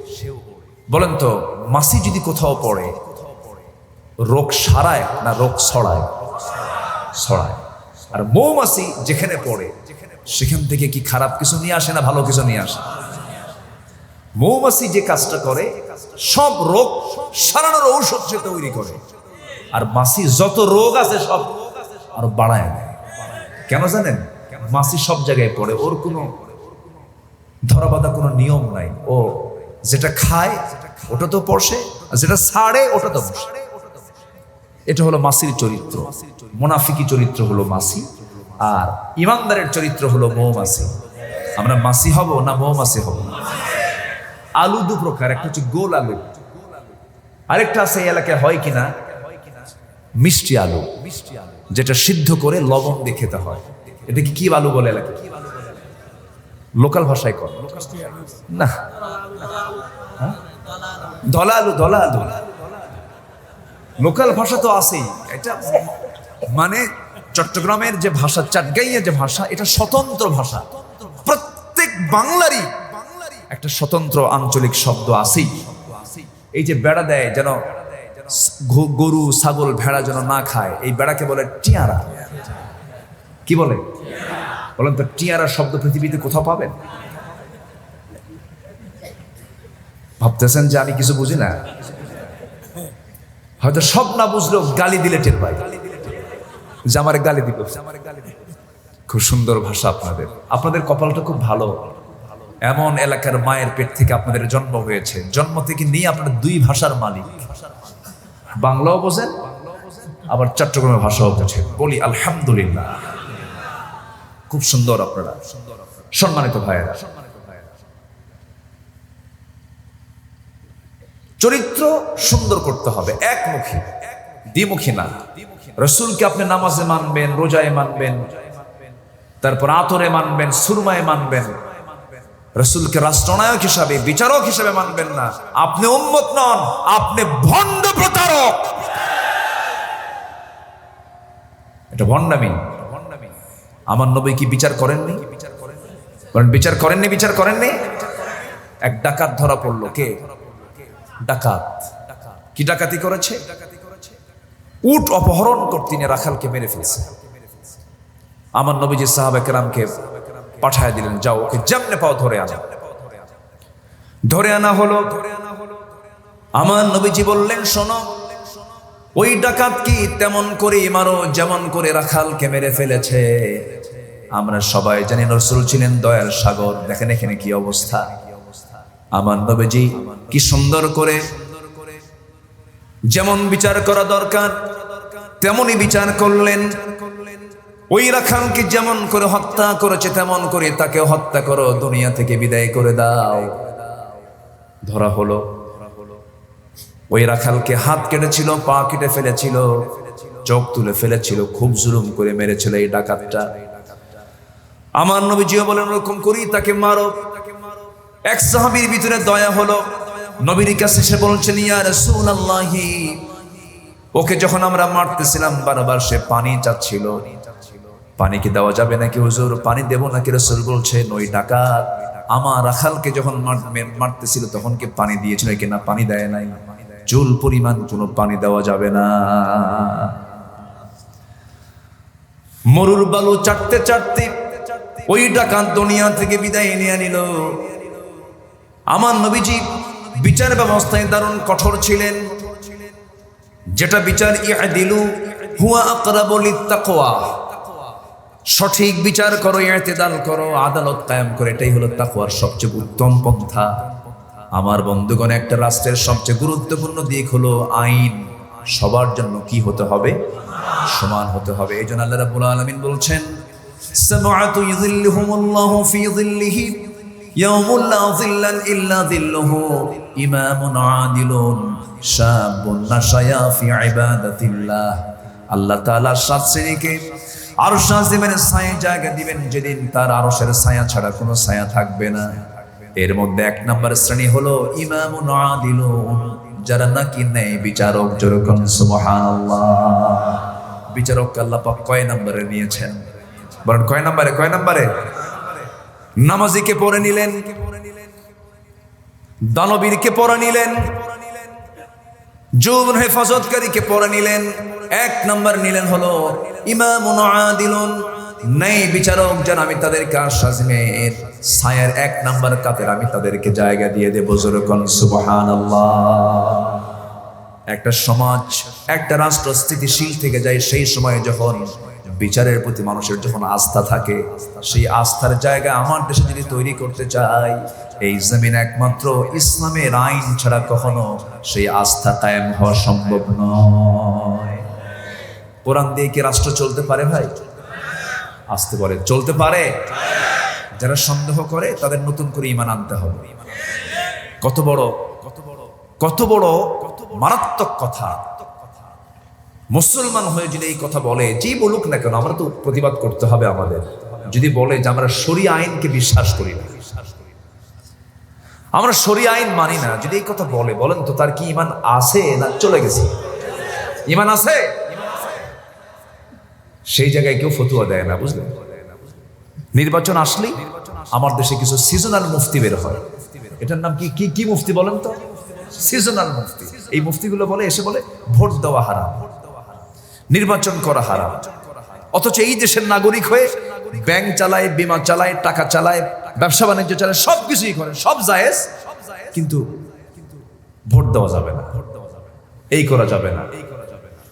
A: বলেন তো, মাছি যদি কোথাও পড়ে রোগ সারায় না রোগ ছড়ায়? ছড়ায়। আর মৌমাছি যেখানে পড়ে সেখান থেকে কি খারাপ কিছু নিয়ে আসে না ভালো কিছু নিয়ে আসে? মৌমাছি যে কাজটা করে, সব রোগ সারানোর ঔষধ সে তৈরি করে। আর মাছি যত রোগ আছে সব আরো বাড়ায় নেয়। কেন জানেন? মাছি সব জায়গায় পড়ে, ওর কোনো ধরাবাঁধা কোনো নিয়ম নাই। ও যেটা খায় ওটা তো পড়ে, আর যেটা ছাড়ে ওটা তো বসে। এটা হলো মাছির চরিত্র। মুনাফিকি চরিত্র হলো মাছি, আর ইমানদারের চরিত্র হলো মৌমাছি। আমরা মাছি হব না মৌমাছি হব? আলু 2 প্রকার, একটা হচ্ছে গোল আলু, আরেকটা আছে এই এলাকায় হয় কিনা মিষ্টি আলু, যেটা সিদ্ধ করে লবণ দিয়ে খেতে হয়। এটাকে কি আলু বলে এলাকায়? লোকাল ভাষায় কর না, ধলা আলু, ধলা আলু। লোকাল ভাষা তো আছেই। এটা মানে চট্টগ্রামের যে ভাষা, চাটগাইয়া যে ভাষা, এটা স্বতন্ত্র ভাষা। প্রত্যেক বাংলারই একটা স্বতন্ত্র আঞ্চলিক শব্দ আছেই। এই যে বেড়া দেয় যেন গরু ছাগল ভেড়া যেন না খায়, এই বেড়াকে বলে টিয়ারা। কি বলে বলেন তো? টিয়ারা শব্দ পৃথিবীতে কোথাও পাবেন? ভাবতেছেন যে আমি কিছু বুঝি না? হয়তো সব না বুঝলেও গালি দিলে টের পাই যে আমারে গালি দিল। খুব সুন্দর ভাষা আপনাদের। আপনাদের কপালটা খুব ভালো। এমন এলাকার মায়ের পেট থেকে আপনাদের জন্ম হয়েছে। জন্ম থেকে নিয়ে আপনারা 2 ভাষার মালিক। বাংলাও বোঝেন, আবার চট্টগ্রামের ভাষাও বোঝেন। বলি আলহামদুলিল্লাহ। খুব সুন্দর আপনারা, সম্মানিত ভাইয়েরা। চরিত্র সুন্দর করতে হবে, একমুখী, দ্বিমুখী না। রাসূলকে আপনি নামাজে মানবেন, রোজায় মানবেন, তারপর আতরে মানবেন, সুরমায় মানবেন, রাসূলকে রাষ্ট্রনায়ক হিসাবে, বিচারক হিসাবে মানবেন না, আপনি উম্মত নন, আপনি ভণ্ড প্রতারক। এটা ভণ্ডামি। আমার নবী কি বিচার করেননি? বিচার করেননি? বিচার করেননি? এক ডাকাত ধরা পড়লো। কে ডাকাত? কি ডাকাতি করেছে? উট অপহরণ করতে তিনি রাখালকে মেরে ফেলছে। আমার নবীজি সাহাবায়ে কেরামকে পাঠায় দিলেন, যাও ওকে যেমনে পাও ধরে আনো। ধরে আনা হলো। আমার নবীজি বললেন, শোনো, ওই ডাকাত কি তেমন করে মারো যেমন করে রাখালকে মেরে ফেলেছে। আমরা সবাই জানি রাসূল ছিলেন দয়ার সাগর। দেখেন এখানে কি অবস্থা। আমার নবীজি কি সুন্দর করে যেমন বিচার করা দরকার তেমনই বিচার করলেন। ওই রাখালকে যেমন করে হত্যা করেছে তেমন করে তাকে হত্যা করো, দুনিয়া থেকে বিদায় করে দাও। ধরা হলো। ওই রাখালকে হাত কেটেছিল, পা কেটে ফেলেছিল, চোখ তুলে ফেলেছিল, খুব জুলুম করে মেরেছিল এই ডাকাতটা। আমার নবীজিও বলেন, ওরকম করি তাকে মারো। এক সাহাবীর ভিতরে দয়া হলো, নবীর কাছে এসে বলছেন, ইয়া রাসূলুল্লাহি, ওকে যখন আমরা মারতেছিলাম বারবার সে পানি চাচ্ছিল, পানি কি দেওয়া যাবে নাকি হুজুর? পানি দেব নাকি? রাসূল বলছেন, ওই ডাকাত আমার রাখালকে যখন মারতেছিল তখন কি পানি দিয়েছিল কিনা? পানি দেয় নাই। চুল পরিমাণ কোনো পানি দেওয়া যাবে না। মরুর বালু চাটতে চাটতে ওই ডাকাত দুনিয়া থেকে বিদায় নিয়ে নিল। আমার নবীজি বিচার ব্যবস্থায় দারুণ কঠোর ছিলেন। যেটা বিচার, ইআদিলু হুয়া আকরাবু লিত্তাকওয়া, সঠিক বিচার করো, ইতিদাল করো, আদালত কায়েম করো, এটাই হলো তাকওয়ার সবচেয়ে উত্তম পন্থা। আমার বন্ধুগণ, একটা রাষ্ট্রের সবচেয়ে গুরুত্বপূর্ণ দিক হলো আইন সবার জন্য কি হতে হবে? সমান হতে হবে। এই জন্য আল্লাহ রাব্বুল আলামিন বলছেন, সাবআতু ইযিল্লুহুমুল্লাহু ফি যিল্লিহি ইয়াউমুল লা যিল্লা ইল্লা যিল্লুহু, ইমামুন আদিলুন, শাবুন নাশায়া ফি ইবাদাতিল্লাহ। আল্লাহ তাআলা 7 শ্রেণীকে আরশ আজিমের ছায়া জায়গা দিবেন, যেদিন তার আরশের ছায়া ছাড়া কোনো ছায়া থাকবে না। এর মধ্যে 1 নম্বর শ্রেণী হলো ইমামুন আদিলুন, যারা নাকি ন্যায় বিচারক। যেরকম সুবহানাল্লাহ। বিচারককে আল্লাহ পাক কয় নম্বরে নিয়েছেন? বলেন কয় নম্বরে? কয় নম্বরে? নামাজীকে পড়ে নিলেন, দানবীরকে পড়ে নিলেন, যৌবন হেফাজতকারীকে পড়ে নিলেন। 1 নম্বর নিলেন হলো ইমামুন আদিলুন, ন্যায় বিচারক যারা, আমি তাদেরকে আরশ আজিমের ছায়ার 1 নম্বর কাতের আমি তাদেরকে জায়গা দিয়ে দেব। যেরকম সুবহানাল্লাহ। একটা সমাজ, একটা রাষ্ট্র স্থিতিশীল থেকে যায় সেই সময় যখন বিচারের প্রতি মানুষের যখন আস্থা থাকে। সেই আস্থার জায়গা আমার দেশে যদি তৈরি করতে চাই, এই জমিন একমাত্র ইসলামের আইন ছাড়া কখনো সেই আস্থা কায়েম হওয়া সম্ভব নয়। কোরআন দিয়ে কি রাষ্ট্র চলতে পারে ভাই? আসতে পারে, চলতে পারে। যারা সন্দেহ করে তাদের নতুন করে ঈমান আনতে হবে। কত বড় মারাত্মক কথা। মুসলমান হয়ে যদি এই কথা বলে, যেই বলুক না কেন, আমরা তো প্রতিবাদ করতে হবে আমাদের। যদি বলে যে আমরা শরিয়া আইনকে বিশ্বাস করি না, আমরা শরিয়া আইন মানি না, যদি এই কথা বলে, বলেন তো তার কি ঈমান আছে না চলে গেছে? ঈমান আছে? সেই জায়গায় কেউ ফতুয়া দেয় না, বুঝলেন? নির্বাচন আসলেই আমার দেশে কিছু সিজনাল মুফতি বের হয়। এটার নাম কি কি কি মুফতি বলেন তো? সিজনাল মুফতি। এই মুফতিগুলো বলে, এসে বলে ভোট দেওয়া হারাম, নির্বাচন করা হারাম। অথচ এই দেশের নাগরিক হয়ে ব্যাংক চালায়, বিমা চালায়, টাকা চালায়, ব্যবসা বাণিজ্য চালায়, সবকিছুই করে, সব জায়েজ, কিন্তু ভোট দেওয়া যাবে না, এই করা যাবে না,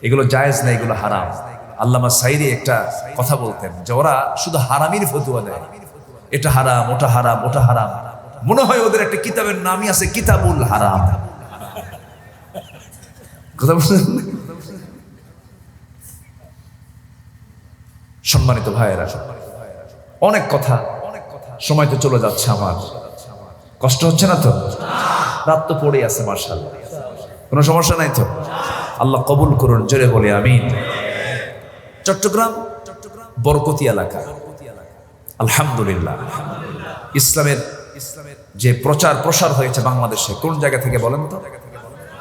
A: এগুলো জায়েজ না, এগুলো হারাম। আল্লামা সাইরি একটা কথা বলতেন যে ওরা শুধু হারামির ফতুয়া দেয়, এটা হারাম, ওটা হারাম, ওটা হারাম। মনে হয় ওদের একটা কিতাবের নামই আছে কিতাবুল হারাম। কথা বলছেন? সম্মানিত ভাইয়েরা, অনেক কথা, সময় তো চলে যাচ্ছে আমার। কষ্ট হচ্ছে না তো? রাত তো পড়ে আছে, মাশাআল্লাহ, কোনো সমস্যা নাই তো? আল্লাহ কবুল করুন, জোরে বলি আমিন। চট্টগ্রাম বরকতি এলাকা, আলহামদুলিল্লাহ, ইসলামের যে প্রচার প্রসার হয়েছে বাংলাদেশে, কোন জায়গা থেকে বলেন তো?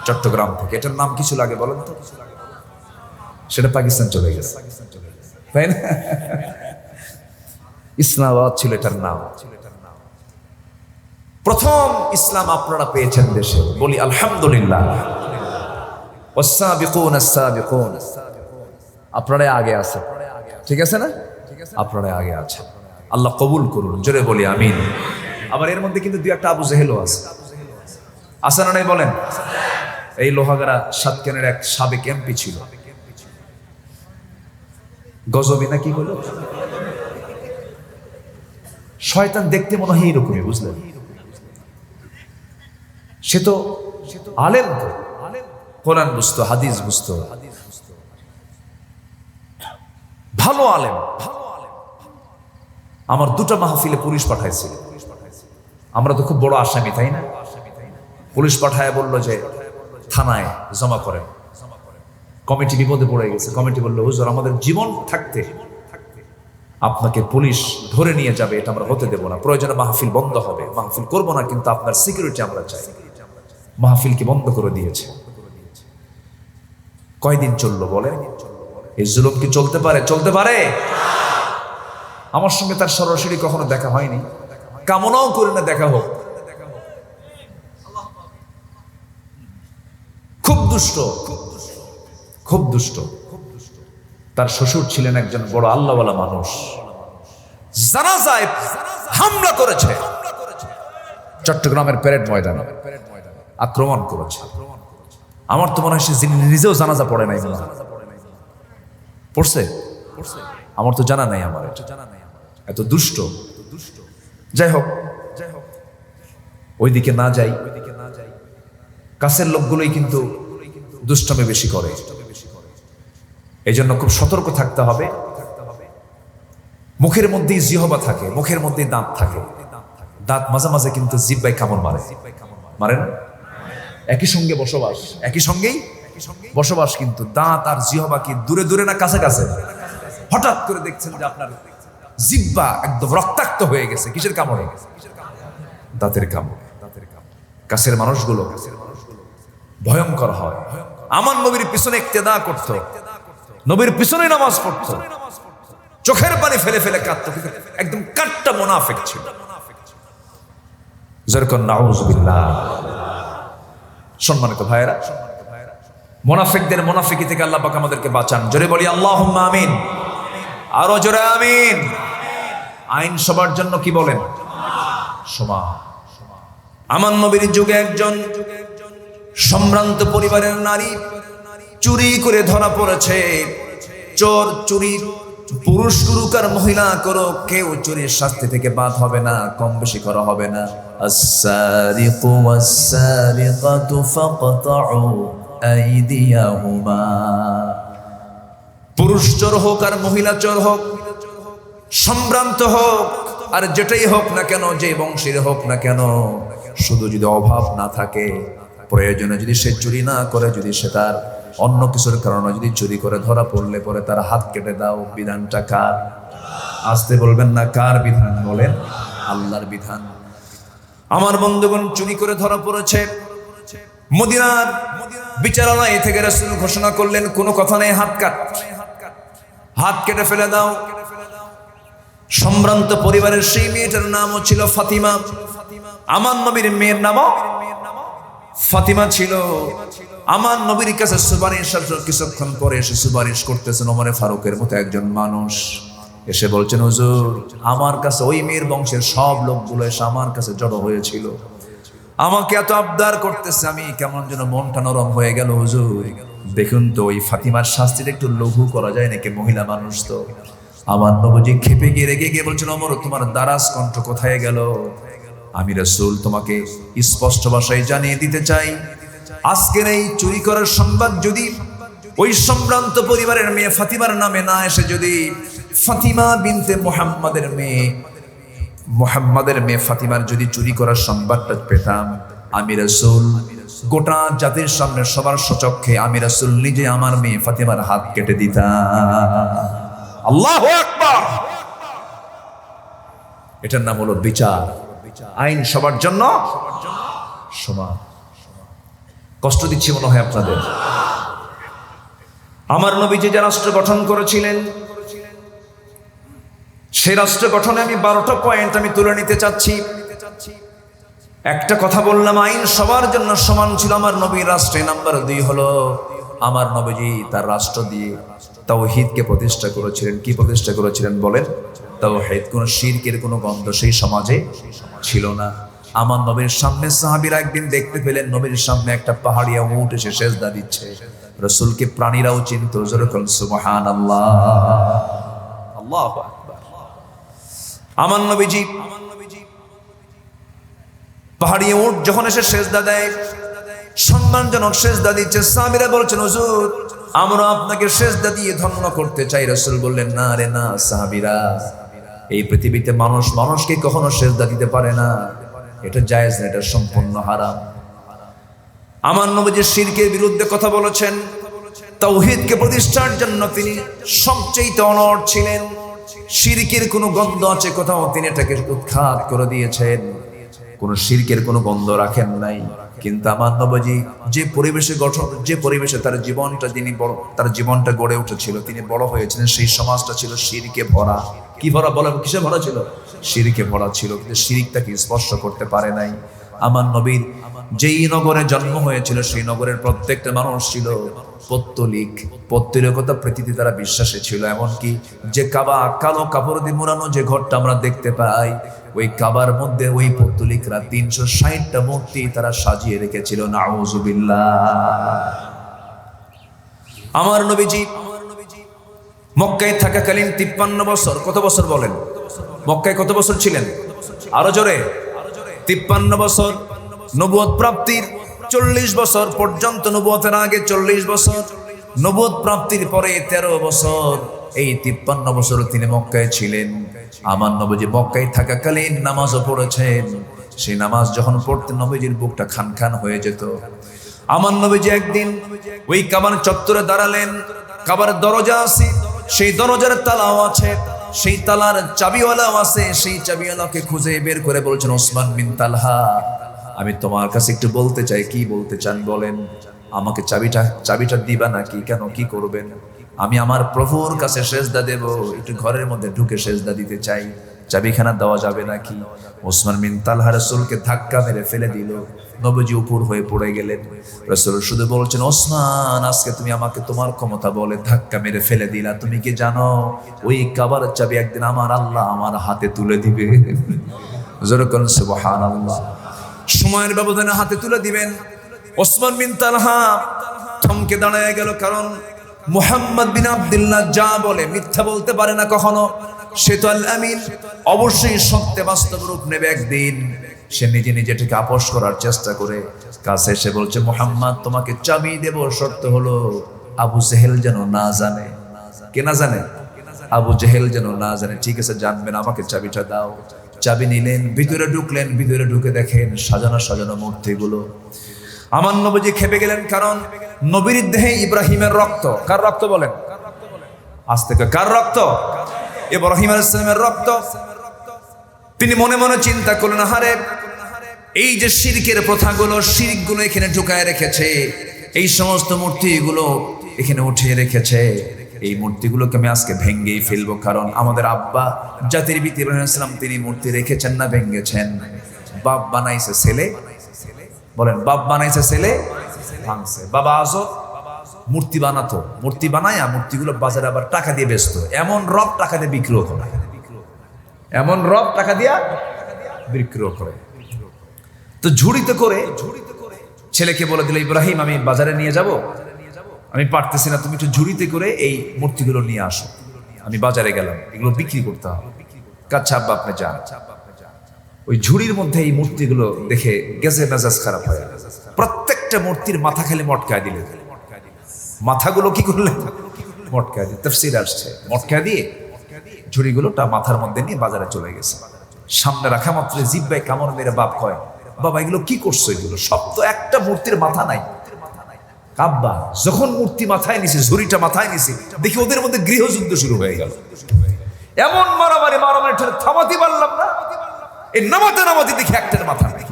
A: চট্টগ্রাম থেকে। এটার নাম কিছু লাগে বলেন তো? সেটা পাকিস্তান চলে গেছে, তাই না? ইসলামাবাদ ছিল এটার নাম। প্রথম ইসলাম আপনারা পেয়েছেন দেশে, বলি আলহামদুলিল্লাহ। আপনারা আগে আছে, ঠিক আছে না? আপনারা আগে আছে, আল্লাহ কবুল করুন, জোরে বলি আমিন। আবার এর মধ্যে কিন্তু দুই একটা আবু জেহেলও আছে, আছে না নাই বলেন? এই লোহাগাড়া সাতকানের এক সাবেক এমপি ছিল, গজবি না কি হলো, শয়তান দেখতে মনে হয় এইরকমই, বুঝলেন? সে তো আলেম, তো কোরআন বুঝতো, হাদিস বুঝতো, ভালো আলেম। আমার দুটো মাহফিলে পুলিশ পাঠাইছে, আমরা তো খুব বড় আসামি, তাই না? পুলিশ পাঠায় বলল যে থানায় জমা করেন। কমিটি বিপদে পড়ে গেছে। কমিটি বলল, হুজুর আমাদের জীবন থাকতে আপনাকে পুলিশ ধরে নিয়ে যাবে, এটা আমরা হতে দেব না, প্রয়োজনে মাহফিল বন্ধ হবে, মাহফিল করবো না, কিন্তু আপনার সিকিউরিটি আমরা চাই। মাহফিলকে বন্ধ করে দিয়েছে। কয়দিন চললো বলে? এই জুলুম কি চলতে পারে? চলতে পারে? আমার সঙ্গে তার সরাসরি কখনো দেখা হয়নি, কামনাও করি না দেখা হোক। খুব দুষ্ট, খুব দুষ্ট। তার শ্বশুর ছিলেন একজন বড় আল্লাহওয়ালা মানুষ, জানাজায় হামলা করেছে, চট্টগ্রামের প্যারেড ময়দানে আক্রমণ করেছে। আমার তো মনে হয় সে নিজেও জানাজা পড়ে নাই, মনে হয় পড়ছে, আমার তো জানা নাই, আমার এত দুষ্ট। যাই হোক, ওইদিকে না যাই, কাছের লোকগুলোই কিন্তু দুষ্টমে বেশি করে। এই জন্য খুব সতর্ক থাকতে হবে। মুখের মধ্যেই জিহবা থাকে, মুখের মধ্যেই দাঁত থাকে। দাঁত মাঝে মাঝে কিন্তু জিহ্বায় কামড় মারে, মারে না? একই সঙ্গে বসবাস, একই সঙ্গেই বসবাস, কিন্তু দাঁত আর জিহবা কি দূরে দূরে না কাছে কাছে? হঠাৎ করে দেখছেন যে আপনার জিহ্বা একদম রক্তাক্ত হয়ে গেছে। কিসের কামড়ে? দাঁতের কামড়ে। কাছের মানুষগুলো ভয়ঙ্কর হয়। আমার নবীর পিছনে ইক্তেদা করতো, নবীর পিছনে নামাজ পড়তো, চোখের পানি ফেলে ফেলে কাঁদতো, একদম কাট্টা মুনাফিক ছিল। যেরকম নাউজুবিল্লাহ। সম্মানিত ভাইয়েরা, মুনাফিকদের মুনাফিকি থেকে আল্লাহ পাক আমাদেরকে বাঁচান, জোরে বলি আল্লাহুম্মা আমিন। আরো জোরে আমিন। আইন সবার জন্য কি বলেন? সমান। আমার নবীর যুগে একজন সম্ভ্রান্ত পরিবারের নারী চুরি করে ধরা পড়েছে। চোর চুরি, পুরুষ করুক আর মহিলা করুক, কেউ চুরির শাস্তি থেকে বাদ হবে না, কম বেশি করা হবে না। আস-সারিকু ওয়াস-সারিকাতু ফাকতাউ আইদিয়াহুমা। পুরুষ চোর হোক আর মহিলা চোর হোক, সম্ভ্রান্ত হোক আর যেটাই হোক না কেন, যে বংশের হোক না কেন, শুধু যদি অভাব না থাকে, প্রয়োজনে যদি সে চুরি না করে, যদি সে তার অন্য কিছুর কারণে যদি চুরি করে ধরা পড়লে পরে তার হাত কেটে দাও। বিধানটা কার? আসতে বলবেন না, কার বিধান? বলেন আল্লাহর বিধান। আমার বন্ধুগণ, চুরি করে ধরা পড়েছে। মদিনার বিচারালয় থেকে রাসূল ঘোষণা করলেন, কোনো কথা নেই, হাত কাট, হাত কেটে ফেলে দাও। সম্ভ্রান্ত পরিবারের সেই মেয়েটার নামও ছিল ফাতিমা। আমার নবীর মেয়ের নামও ফাতিমা ছিল। আমার নবীর কাছে সুপারিশ, কিছুক্ষণ পরে এসে সুপারিশ করতেছেন ওমরে ফারুকের মতো একজন মানুষ। এসে বলছেন, হুজুর আমার কাছে ওই মেয়ের বংশের সব লোকগুলো এসে আমার কাছে জড়ো হয়েছিল, আমাকে এত আবদার করতেছে, আমি কেমন যেন মনটা নরম হয়ে গেল। হুজুর দেখুন তো, ওই ফাতিমার শাস্তিটা একটু লঘু করা যায় নাকি? মহিলা মানুষ তো। আমার নবীজি খেপে গিয়ে রেগে গিয়ে বলছেন, ওমর তোমার দারাজ কণ্ঠ কোথায় গেল? আমি রাসূল তোমাকে স্পষ্ট ভাষায় জানিয়ে দিতে চাই, আজকের এই চুরি করার সংবাদ যদি ওই সম্ভ্রান্ত পরিবারের মেয়ে ফাতিমার নামে না এসে যদি ফাতিমা বিনতে মুহাম্মাদের মেয়ে ফাতিমার যদি চুরি করার সংবাদটা পেতাম, আমি রাসূল গোটা জাতির সামনে সবার সচক্ষে আমি রাসূল নিজে আমার মেয়ে ফাতিমার হাত কেটে দিতাম। আল্লাহু আকবার। এটার নাম হলো বিচার। আইন সবার জন্য সমান। কষ্ট দিচ্ছি মনে হয় আপনাদের। আমার নবীজি যে রাষ্ট্র গঠন করেছিলেন, সেই রাষ্ট্র গঠনে আমি 12টা পয়েন্ট আমি তুলে নিতে চাচ্ছি। একটা কথা বললাম, আইন সবার জন্য সমান ছিল আমার নবীর রাষ্ট্রে। নাম্বার 2 হলো আমার নবীজি তার রাষ্ট্র দিয়ে তাওহীদকে প্রতিষ্ঠা করেছিলেন। কি প্রতিষ্ঠা করেছিলেন বলেন? তাওহীদ। কোন শিরকের কোনো গন্ধ সেই সমাজে ছিল না। আমার নবীর সামনে সাহাবীরা একদিন দেখতে পেলেন নবীর সামনে একটা পাহাড়িয়া উট এসে সেজদা দিচ্ছে। রাসূলকে প্রাণীরাও চিনত। যেরকম সুবহানাল্লাহ, আল্লাহু আকবার। আমার নবীজি পাহাড়িয়া উট যখন এসে সেজদা দেয়, সম্মানজনক সেজদা দিচ্ছে, সাহাবীরা বলছেন হুজুর আমরা আপনাকে সেজদা দিয়ে ধন্য করতে চাই। রাসূল বললেন না রে না সাহাবীরা, এই পৃথিবীতে মানুষ মানুষকে কখনো সেজদা দিতে পারে না, এটা জায়েজ না, এটা সম্পূর্ণ হারাম। আমার নবীজি শিরকের বিরুদ্ধে কথা বলেছেন, তাওহীদকে প্রতিষ্ঠার জন্য তিনি সবচেয়ে অনড় ছিলেন। শিরকের কোনো গন্ধ আছে কোথাও তিনি এটাকে উৎখাত করে দিয়েছেন, কোনো শিরকের কোনো গন্ধ রাখেন নাই। কিন্তু আমার নবীজি যে পরিবেশে তার জীবনটা গড়ে উঠেছিল, তিনি বড় হয়েছিলেন, সেই সমাজটা ছিল শিরকে ভরা। কি ভরা বলে? কিসে ভরা ছিল? শিরকে ভরা ছিল। কিন্তু শিরক তাকে স্পর্শ করতে পারে নাই। আমার নবীর যেই নগরে জন্ম হয়েছিল সেই নগরের প্রত্যেকটা মানুষ ছিল পৌত্তলিক। পৌত্তলিকতা প্রীতিতে তারা বিশ্বাসী ছিল। এমনকি যে কাবা কালো কাপড় দিয়ে মোড়ানো যে ঘরটা আমরা দেখতে পাই, ওই কাবার মধ্যে ওই পৌত্তলিকরা 360টা মূর্তি তারা সাজিয়ে রেখেছিল। নাউজুবিল্লাহ। আমার নবীজি মক্কায় থাকাকালীন 53 বছর, কত বছর বলেন? মক্কায় কত বছর ছিলেন? আরো জোরে। 53 বছর। নবুয়ত প্রাপ্তির 40 বছর পর্যন্ত, নবুয়তের আগে 40 বছর, নবুয়ত প্রাপ্তির পরে 13 বছর, এই 53 বছর তিনি মক্কায় ছিলেন। আমার নবীজি মক্কায় থাকাকালীন নামাজও পড়েছেন। সেই নামাজ যখন পড়তেন নবীজির বুকটা খান খান হয়ে যেত। আমার নবীজি একদিন ওই কাবার চত্বরে দাঁড়ালেন। কাবার দরজা আছে, সেই দরজার তালাও আছে, সেই তালার চাবিওয়ালাও আছে। সেই চাবিওয়ালাকে খুঁজে বের করে বলছেন ওসমান বিন তালহা, আমি তোমার কাছে একটু বলতে চাই। কি বলতে চান বলেন? আমাকে চাবিটা দিবা নাকি? কেন, কি করবেন? আমি আমার প্রভুর কাছে সেজদা দেব, একটু ঘরের মধ্যে ঢুকে সেজদা দিতে চাই, চাবিখানা দেওয়া যাবে নাকি? ওসমান বিন তালহা রাসূলকে ধাক্কা মেরে ফেলে দিল। নবীজি উপর হয়ে পড়ে গেলেন। রাসূল শুধু বলছেন ওসমান, আজকে তুমি আমাকে তোমার ক্ষমতা বলে ধাক্কা মেরে ফেলে দিলা। তুমি কি জানো ওই কাবার চাবি একদিন আমার আল্লাহ আমার হাতে তুলে দিবে? যেরকম সুবহানাল্লাহ। সময়ের ব্যবধানে হাতে তুলে দিবেন। ওসমান বিন তালহা থমকে দাঁড়ায় গেল, কারণ মুহাম্মদ বিন আব্দুল্লাহ যা বলে মিথ্যা বলতে পারে না কখনো। সে তো আল আমিন, অবশ্যই সত্যে বাস্তব রূপ নেবে একদিন। সে নিজে নিজেটাকে আপোষ করার চেষ্টা করে কাছে এসে বলছে মুহাম্মদ তোমাকে চাবি দেব, শর্ত হলো আবু জেহেল যেন না জানে। কে না জানে? আবু জেহেল যেন না জানে। ঠিক আছে, জানবেন, আমাকে চাবিটা দাও। চাবি নিলেন, ভিতরে ঢুকলেন। ভিতরে ঢুকে দেখেন সাজানো সাজানো মূর্তিগুলো। আমার নবীজি খেপে গেলেন, কারণ নবীর দেহে ইব্রাহিমের রক্ত। কার রক্ত বলেন? আজ থেকে কার রক্ত? ইব্রাহিম আলাইহিস সালামের রক্ত। তিনি মনে মনে চিন্তা করলেন, হারে এই যে শিরকের প্রথাগুলো, শিরকগুলো এখানে ঢুকায় রেখেছে, এই সমস্ত মূর্তিগুলো এখানে উঠিয়ে রেখেছে, এই মূর্তিগুলোকে আমি আজকে ভেঙ্গেই ফেলবো। কারণ আমাদের আব্বা জাতির পিতা ইব্রাহিম আলাইহিস সালাম তিনি মূর্তি রেখেছেন না ভেঙ্গেছেন? বাপ বানাইছে ছেলে, বলেন বাপ বানাইছে ছেলে ভাঙছে। বাবা আজব মূর্তি বানাতো, মূর্তি বানায় মূর্তিগুলো বাজারে আবার টাকা দিয়ে বেচতো। এমন রব টাকা দিয়ে বিক্রয় করে, এমন রব টাকা দিয়া বিক্রয় করে। তো ঝুড়িতে করে ছেলেকে বলে দিল, ইব্রাহিম আমি বাজারে নিয়ে যাব, আমি পারতেছি না, তুমি একটু ঝুড়িতে করে এই মূর্তিগুলো নিয়ে আসো। আমি বাজারে গেলাম, এগুলো বিক্রি করতে হবে। কাচ্ছা আব্বা আপনি যান। ওই ঝুড়ির মধ্যে এই মূর্তিগুলো দেখে গেছে মেজাজ খারাপ হয়। প্রত্যেকটা মূর্তির মাথা খালি মটকায় দিলে, মাথাগুলো কি করলেন? মটকায় দিয়ে। তাফসীর আসছে মটকায় দিয়ে ঝুড়িগুলোটা মাথার মধ্যে নিয়ে বাজারে চলে গেছে। সামনে রাখা মাত্র জিব্বায় কামড় মেরে বাপ কয়, বাবা এগুলো কি করছো? এগুলো সব তো একটা মূর্তির মাথা নাই। আব্বা যখন মূর্তি মাথায় নিছে, ঝুড়িটা মাথায় নিছে, দেখি ওদের মধ্যে গৃহযুদ্ধ শুরু হয়ে গেল। এমন মারামারি থামাতে পারলাম না। এই নামাতে নামাতে দেখি একটার মাথা নেই।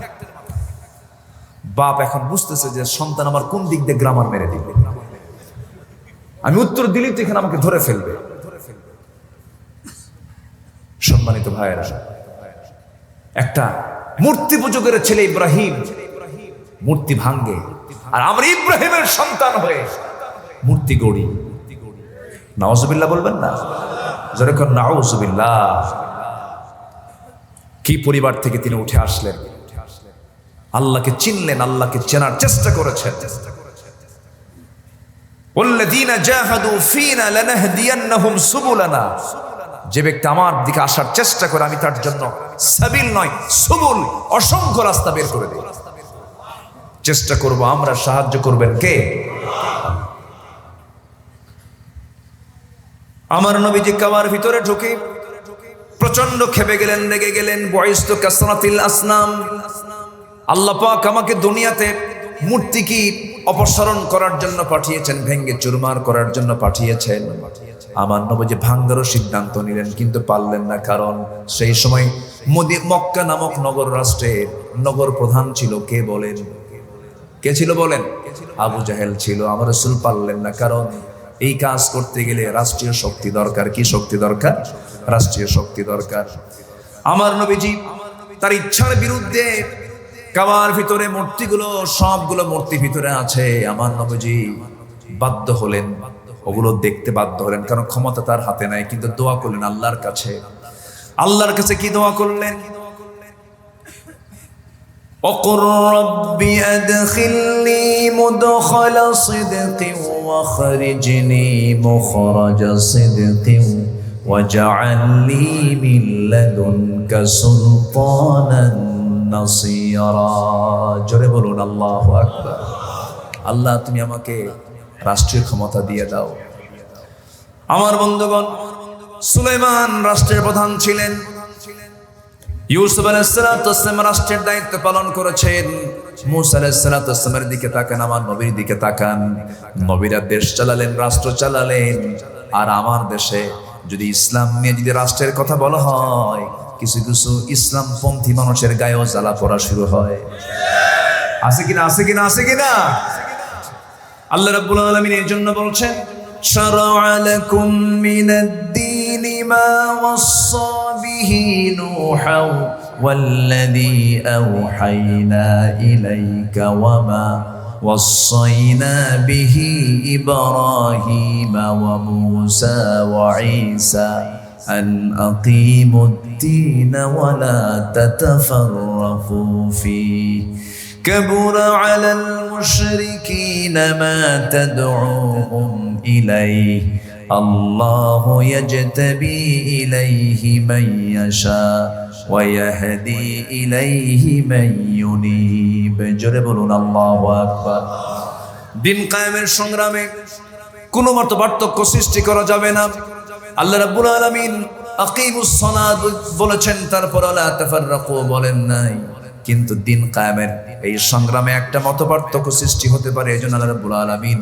A: বাপ এখন বুঝতেছে যে সন্তান আমার কোন দিক দিয়ে গ্রামার মেরে দিবে, আমি উত্তর দিলেই তো এখানে আমাকে ধরে ফেলবে। সম্মানিত ভাইয়েরা, একটা মূর্তি পূজকের ছেলে ইব্রাহিম মূর্তি ভাঙ্গে, আর আমরা ইব্রাহিমের সন্তান হয়ে মূর্তি গড়ি। নাউজুবিল্লাহ বলবেন না? যেরকম নাউজুবিল্লাহ। কি পরিবার থেকে তিনি উঠে আসলেন, আল্লাহকে চিনলেন, আল্লাহকে চেনার চেষ্টা করেছেন। ওয়াল্লাযীনা জাহাদু ফীনা লানাহদিয়ান্নাহুম সুবুলানা, যে ব্যক্তি আমার দিকে আসার চেষ্টা করে আমি তার জন্য সাবিল নয় সুবুল, অসংখ্য রাস্তা বের করে দেই। চেষ্টা করব আমরা, সাহায্য করবেন কে? আমার নবীজি কাবার ভিতরে ঢুকে প্রচন্ড ক্ষেপে গেলেন, রেগে গেলেন। বয়স্ত কাসরাতিল আসনাম, আল্লাহ পাক আমাকে দুনিয়াতে মূর্তি কি অপসারণ করার জন্য পাঠিয়েছেন, ভেঙ্গে চুরমার করার জন্য পাঠিয়েছেন। আমার নবীজি ভাঙ্গারও সিদ্ধান্ত নিলেন, কিন্তু পারলেন না। কারণ সেই সময় মক্কা নামক নগর রাষ্ট্রের নগর প্রধান ছিল কে বলেন? কে ছিল বলেন? আবু জাহেল ছিল। আমার রাসূল পারলেন না, কারণ এই কাজ করতে গেলে রাষ্ট্রীয় শক্তি দরকার। কি শক্তি দরকার? রাষ্ট্রীয় শক্তি দরকার। আমার নবীজি তার ইচ্ছার বিরুদ্ধে কাবার ভিতরে মূর্তিগুলো, সবগুলো মূর্তি ভিতরে আছে, আমার নবীজি বাধ্য হলেন, ওগুলো দেখতে বাধ্য হলেন, কারণ ক্ষমতা তার হাতে নাই। কিন্তু দোয়া করলেন আল্লাহর কাছে। আল্লাহর কাছে কি দোয়া করলেন? وقل رب أدخلني مدخل صدق واخرجني مخرج صدق واجعل لي من لدنك سلطانا نصيرا। জোরে বলুন আল্লাহু আকবার। আল্লাহ তুমি আমাকে রাষ্ট্রীয় ক্ষমতা দিয়ে দাও। আমার বন্ধুগণ, সুলাইমান রাষ্ট্রের প্রধান ছিলেন। ইউসুফ আলাইহিস সালাম রাষ্ট্রের দায়িত্ব পালন করেছেন। মূসা আলাইহিস সালামের দিকে তাকান, আমার নবীর দিকে তাকান। নবীরা দেশ চালালেন, রাষ্ট্র চালালেন। আর আমার দেশে যদি ইসলাম নিয়ে যদি রাষ্ট্রের কথা বলা হয়, কিছু কিছু ইসলামপন্থী মানুষের গায়েও জ্বালা পড়া শুরু হয়। আছে কিনা? আছে কিনা? আছে কিনা? আল্লাহ রাব্বুল আলামিন এর জন্য বলছেন, শারা'a লাকুম মিনাদ-দীনি মা ওয়াসসা বিহি নূহান ওয়াল্লাযী আওহাইনা ইলাইকা ওয়া মা ওয়াসসাইনা বিহি ইব্রাহিমা ওয়া মূসা ওয়া ঈসা আন আকিমুদ-দীনা ওয়া লা তাতাফাররাকু ফীহি كبر على المشركين ما تدعوهم إليه الله يجتبي إليه من يشاء ويهدي إليه من ينيب। জোরে বলুন আল্লাহু আকবার। দিন কায়েমের সংগ্রামে কোনো মত পার্থক্য সৃষ্টি করা যাবে না। আল্লাহ রাব্বুল আলামিন আকিমুস সালাত বলেছেন, তারপর লা তাফাররাকু বলেন নাই। কিন্তু দিন কায়েমের এই সংগ্রামে একটা মত পার্থক্য সৃষ্টি হতে পারে। এই জন্য আল্লাহ রাব্বুল আলামিন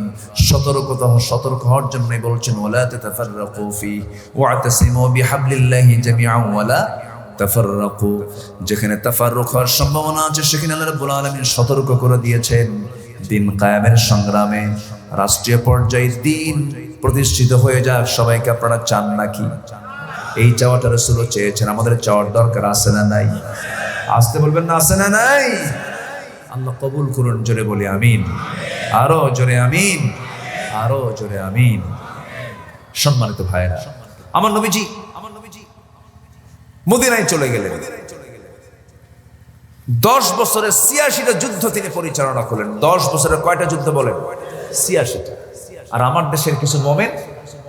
A: সতর্ক হওয়ার জন্যই বলছেন, ওয়ালা তাতাফাররাকু ফি ওয়াতাসিমু বিহাবলিল্লাহি জামিআন ওয়ালা তাফাররাকু। যেখানে তাফাররুক হওয়ার সম্ভাবনা আছে সেখানে আল্লাহ রাব্বুল আলামিন সতর্ক করে দিয়েছেন। দিন কায়েমের সংগ্রামে রাষ্ট্রীয় পর্যায়ে দিন প্রতিষ্ঠিত হয়ে যাক, সবাইকে আপনারা চান নাকি? এই চাওয়াটা রাসূলও চেয়েছেন। আমাদের চাওয়ার দরকার আছে না নাই? আসতে বলবেন না, আছে না নাই? আল্লাহ কবুল করুন। জোরে বলি আমিন। আরো জোরে আমিন, আরো জোরে আমিন। সম্মানিত ভাইরা, আমার নবীজি মদিনায় চলে গেলেন। 10 বছরের 86টা যুদ্ধ তিনি পরিচালনা করলেন। 10 বছরের কয়টা যুদ্ধ বলেন? 86টা। আর আমার দেশের কিছু মোমেন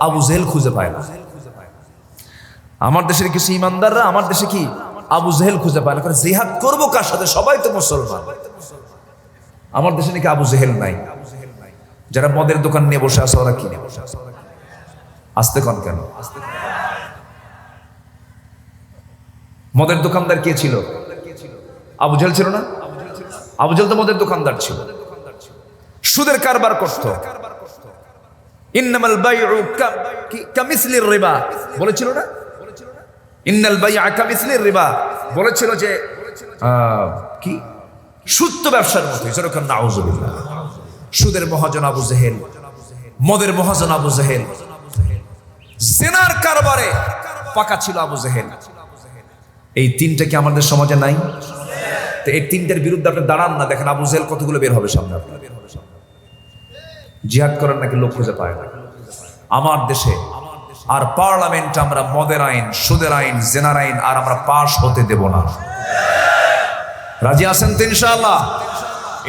A: আবু জেহেল খুঁজে পায় না। আমার দেশের কিছু ইমানদাররা আমার দেশে কি আবু জেহেল খুঁজে পায় না। কারণ জিহাদ করবো কার সাথে? সবাই তো মুসলমান। আমার দেশে নাকি আবু জেহেল নাই। যারা মদের দোকান নিয়ে বসে আছে ওরা কিনে আসতে কন কেন? মদের দোকানদার কে ছিল? আবু জেহেল ছিল না? আবু জেহেল তো মদের দোকানদার ছিল, সুদের কারবার করত। ইন্নামাল বাইউ কামিসলির রিবা বলেছিল না? ইন্নাল বাইআ কামিসলির রিবা বলেছিল যে কি সুদ তো ব্যবসার মতোই, যেরকম নাউজুবিল্লাহ। সুদের মহাজন আবু জেহেল, মদের মহাজন আবু জেহেল, জিনার কারবারে পাকা ছিল আবু জেহেল। এই তিনটা কি আমাদের সমাজে নাই? তো এই তিনটার বিরুদ্ধে আপনি দাঁড়ান না, দেখেন আবু জেহেল কতগুলো বের হবে সামনে। আপনার জিহাদ করার নাকি লোক খুঁজে পায় না আমার দেশে। আর পার্লামেন্ট আমরা মদের আইন, সুদের আইন, জেনার আইন আর আমরা পাশ হতে দেব না। রাজি আছেন তো ইনশাআল্লাহ?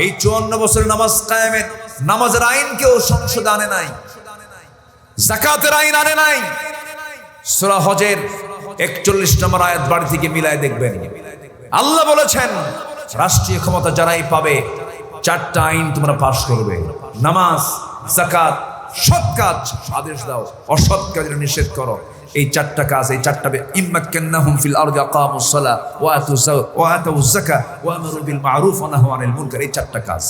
A: এই 54 বছরের নামাজ কায়েমের, নামাজের আইন কেউ সংসদে আনে নাই, যাকাতের আইন আনে নাই। সূরা হজের 41 নম্বর আয়াত বাড়ি থেকে মিলায় দেখবেন। আল্লাহ বলেছেন রাষ্ট্রীয় ক্ষমতা যারাই পাবে 4টা আইন তোমরা পাশ করবে। নামাজ, যাকাত, সৎ কাজ আদেশ দাও, অসৎ কাজের নিষেধ করো। এই 4টা কাজ, এই 4টা ইম্মাক্কান্নাহুম ফিল আরদি আকামুস সালাহ ওয়া আতাউয যাকাত ওয়া আমারু বিল মা'রুফ ওয়া নাহাউ আনিল মুনকার। এই 4টা কাজ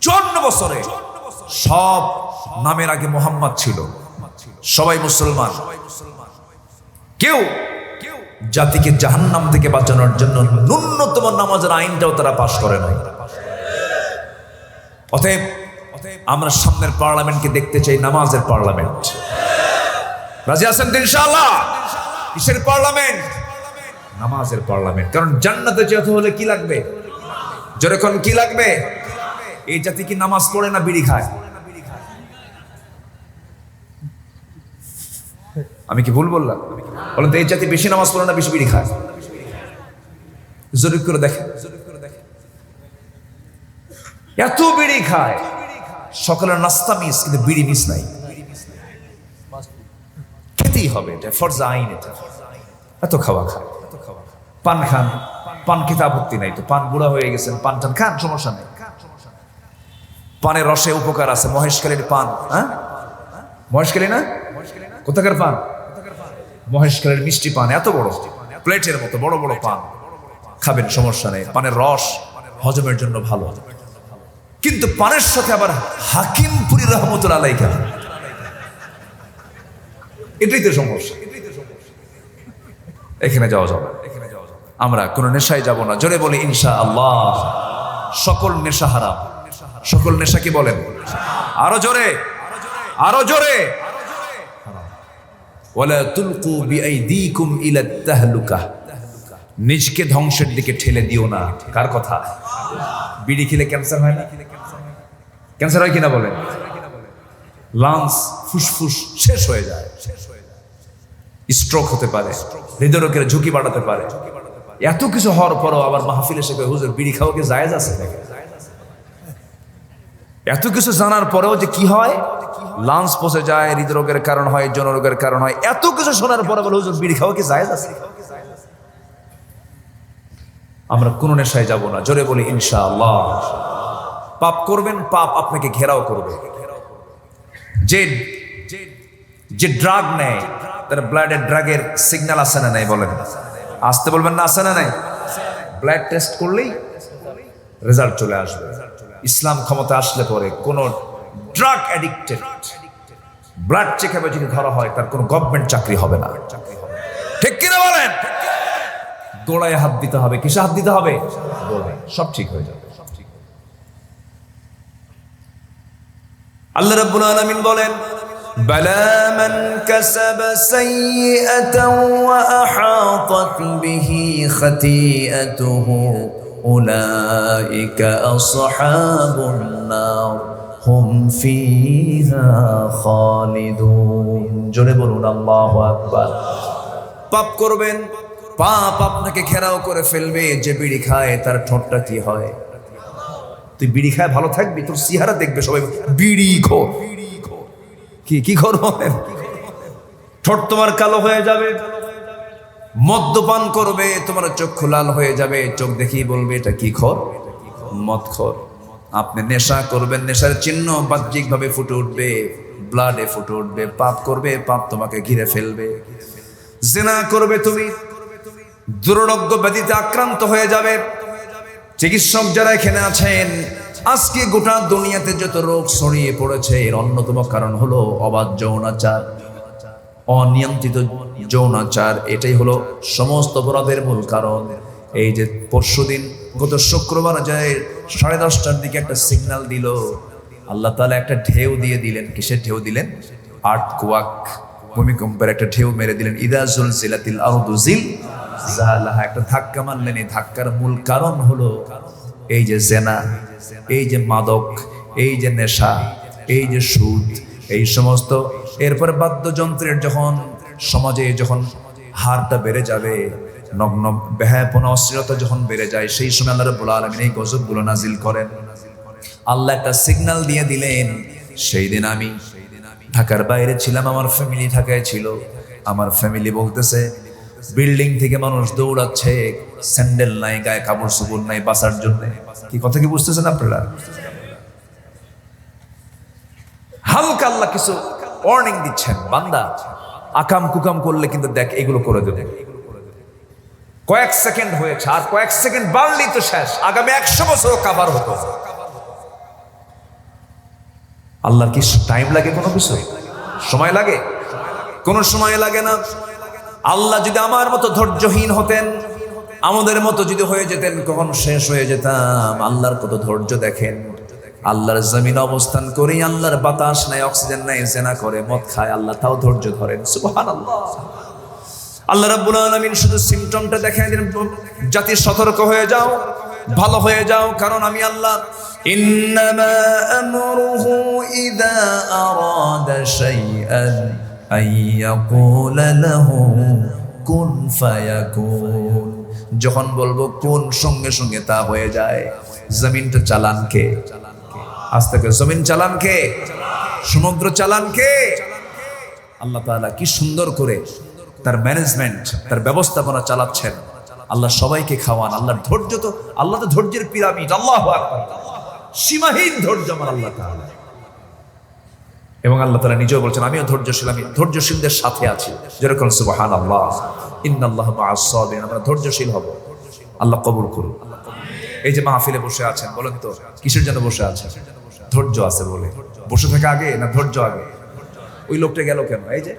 A: 54 বছরে। সব নামের আগে মোহাম্মদ ছিল, সবাই মুসলমান। কেউ জাতিকে জাহান্নাম থেকে বাঁচানোর জন্য ন্যূনতম নামাজের আইনটাও তারা পাশ করে নাই। অতএব আমরা সামনের পার্লামেন্টকে দেখতে চাই নামাজের পার্লামেন্ট। রাজি আছেন তো ইনশাআল্লাহ? কিসের পার্লামেন্ট? নামাজের পার্লামেন্ট। কারণ জান্নাতে যেতে হলে কি লাগবে? যেরকম কি লাগবে? এই জাতি কি নামাজ পড়ে না বিড়ি খায়? আমি কি ভুল বললাম? বলেন তো, এই জাতি বেশি নামাজ পড়ে না বেশি বিড়ি খায়? জরুরি করে দেখেন। এত বিড়ি খায়, সকালের নাস্তা মিস, কিন্তু বিড়ি মিস নাই। খেতেই হবে, এটা ফরজ আইন। এটা এত খাওয়া খায়। পান খান, পান খেতে আপত্তি নাই তো, পান বুড়া হয়ে গেছেন, পান টান খান, সমস্যা নেই। পানের রসে উপকার আছে। মহেশখালীর পান, হ্যাঁ মহেশখালী না? কোথাকার পান? মহেশখালীর মিষ্টি পান, এত বড় প্লেটের মতো বড় বড় পান খাবেন, সমস্যা নেই। পানের রস হজমের জন্য ভালো। কিন্তু পানের সাথে আবার হাকিমপুরি রহমতুল্লাহ আলাইহি খান, এটাই তো সমস্যা। এখানে যাওয়া যাবে। আমরা কোন নেশায় যাব না। জোরে বলি ইনশাআল্লাহ। সকল নেশা হারাম। সকল নেশা কি বলেন? আরো জোরে, আরো জোরে। ওয়ালা তুলকু বিআইদিকুম ইলা তাহলুকা, নিজকে ধ্বংসের দিকে ঠেলে দিও না। কার কথা? বিড়ি খেলে ক্যান্সার হয় না? ক্যান্সার হয় কিনা বলেন? লাংস, ফুসফুস শেষ হয়ে যায়, স্ট্রোক হতে পারে, হৃদরোগের ঝুঁকি বাড়াতে পারে। এত কিছু হওয়ার পরও আবার মাহফিলে এসে হুজুর বিড়ি খাওয়া কি জায়েজ আছে? এত কিছু জানার পরেও যে কি হয়, লাংস পচে যায়, হৃদরোগের কারণ হয়, জনরোগের কারণ হয়, এত কিছু শোনার পরে বলে হুজুর বিড়ি খাওয়া কি জায়েজ আছে? আমরা কোন নেশায় যাব না। জোরে বলি ইনশাআল্লাহ। পাপ করবেন, পাপ আপনাকে ঘেরাও করবে। যে ড্রাগ নেয় তার ব্লাডের ড্রাগের সিগন্যাল আছে না নাই? বলেন, আসতে বলবেন না, আছে না নাই? ব্লাড টেস্ট করলেই রেজাল্ট চলে আসবে। ইসলাম ক্ষমতা আসলে পরে কোন ড্রাগ অ্যাডিক্টেড ব্লাড চেকআপে যদি ধরা হয়, তার কোনো গভর্নমেন্ট চাকরি হবে না। ঠিক কিনা বলেন? গোড়ায় হাত দিতে হবে। কিসে হাত দিতে হবে? গোড়ায়। সব ঠিক হয়ে যাবে। আল্লাহ রাব্বুল আলামিন বলেন, বালা মান কাসাবা সাইয়্যাতান ওয়া আহাতাত বিহি খাতিআতুহু উলাইকা আসহাবুন নার হুম ফিহা খালিদুন। জোরে বলুন আল্লাহু আকবার। পাপ করবেন, পাপ আপনাকে ঘেরাও করে ফেলবে। যে বিড়ি খায় তার ঠোঁটটা কি হয়? তুই বিড়ি খায় ভালো থাকবি, তোর চেহারা দেখবে সবাই বিড়ি খোর। কি খোর হবেন? ঠোঁট তোমার কালো হয়ে যাবে। মদ্যপান করবে, তোমার চক্ষু লাল হয়ে যাবে, চোখ দেখেই বলবে এটা কি খোর? মদখোর। আপনি নেশা করবেন, নেশার চিহ্ন বাহ্যিক ভাবে ফুটে উঠবে, ব্লাডে ফুটে উঠবে। পাপ করবে, পাপ তোমাকে ঘিরে ফেলবে। জিনা করবে, তুমি দুরারোগ্য ব্যাধিতে আক্রান্ত হয়ে যাবে। চিকিৎসক যারা এখানে আছেন, আজকে গোটা দুনিয়াতে যত রোগ ছড়িয়ে পড়েছে, এর অন্যতম কারণ হলো অবাধ যৌনাচার, অনিয়ন্ত্রিত যৌনাচার, এটাই হলো সমস্ত অপরাধের মূল কারণ। এই যে পরশুদিন গত শুক্রবার যায় 10:30টার দিকে একটা সিগন্যাল দিল, আল্লাহ তাআলা একটা ঢেউ দিয়ে দিলেন। কিসের ঢেউ দিলেন? আর্থকোয়াক, ভূমিকম্পের একটা ঢেউ মেরে দিলেন। ইদা জুলজিলাতিল আরদু জিলজালাহা, একটা ধাক্কা মারলেন। এই ধাক্কার মূল কারণ হলো এই যে জেনা, এই যে মাদক, এই যে নেশা, এই যে সুদ, এই সমস্ত। এরপরে বাদ্যযন্ত্রের যখন সমাজে যখন হারটা বেড়ে যাবে, নগ্ন বেহায়াপনা অশ্লীলতা যখন বেড়ে যায়, সেই সময় আল্লাহ রাব্বুল আলামিন এই গজবগুলো নাজিল করেন। আল্লাহ একটা সিগন্যাল দিয়ে দিলেন। সেই দিন আমি ঢাকার বাইরে ছিলাম, আমার ফ্যামিলি ঢাকায় ছিল। আমার ফ্যামিলি বলতেছে বিল্ডিং থেকে মানুষ দৌড়াচ্ছে, স্যান্ডেল নাই, গায়ে কাপড় চোপড় নাই, বাঁচার জন্য। কি কথা কি বুঝতেছেন আপনারা? হালকা আল্লাহ কিছু ওয়ার্নিং দিচ্ছেন, বান্দা আকাম কুকাম করলে কিন্তু দেখ এগুলো করে দেবে। কয়েক সেকেন্ড হয়েছে, আর কয়েক সেকেন্ড বাড়লেই তো শেষ, আগামী 100 বছরও কাভার হতো। আল্লাহর কি টাইম লাগে? কোনো বিষয় সময় লাগে? কোনো সময় লাগে না। আল্লাহ যদি আমার মতো ধৈর্যহীন হতেন, আমাদের মতো যদি হয়ে যেতেন, কখন শেষ হয়ে যেতাম। আল্লাহর কত ধৈর্য দেখেন। আল্লাহর জমিন অবস্থান করেই আল্লাহর বাতাস নাই, অক্সিজেন নাই, জেনা করে, মদ খায়, আল্লাহ তাও ধৈর্য ধরেন। সুবহানাল্লাহ। আল্লাহ রাব্বুল আলামিন শুধু সিমটমটা দেখায় দেন, জাতি সতর্ক হয়ে যাও, ভালো হয়ে যাও, কারণ আমি আল্লাহ। ইন্নামা আমরুহু ইযা আরাদা শাইআন আইয়াকুলা লাহু কুন ফায়াকুন। যখন বলবো কোন, সঙ্গে সঙ্গে তা হয়ে যায়। জমিনটা চালান কে? আজ থেকে জমিন চালান কে? সমুদ্র চালান কে? আল্লাহ তাআলা কি সুন্দর করে তার ম্যানেজমেন্ট, তার ব্যবস্থাপনা চালাচ্ছেন। আল্লাহ সবাইকে খাওয়ান। আল্লাহর ধৈর্য তো, আল্লাহ তো ধৈর্যের পিরামিড। আল্লাহু আকবার, সীমাহীন ধৈর্য আমার আল্লাহ তাআলা। এবং আল্লাহ তাআলা নিজেও বলছেন আমিও ধৈর্যশীল, আমি ধৈর্যশীলদের সাথে আছি। যেরকম সুবহানাল্লাহ, ইন্নাল্লাহা মা'আস সাবিরিন। আমরা ধৈর্যশীল হব। আল্লাহ কবুল করুন। এই যে মাহফিলে বসে আছেন, বলেন তো কিসের জন্য বসে আছেন? ধৈর্য আছে বলে বসে থাকা আগে না ধৈর্য আগে? ওই লোকটা গেল কেন? এই যে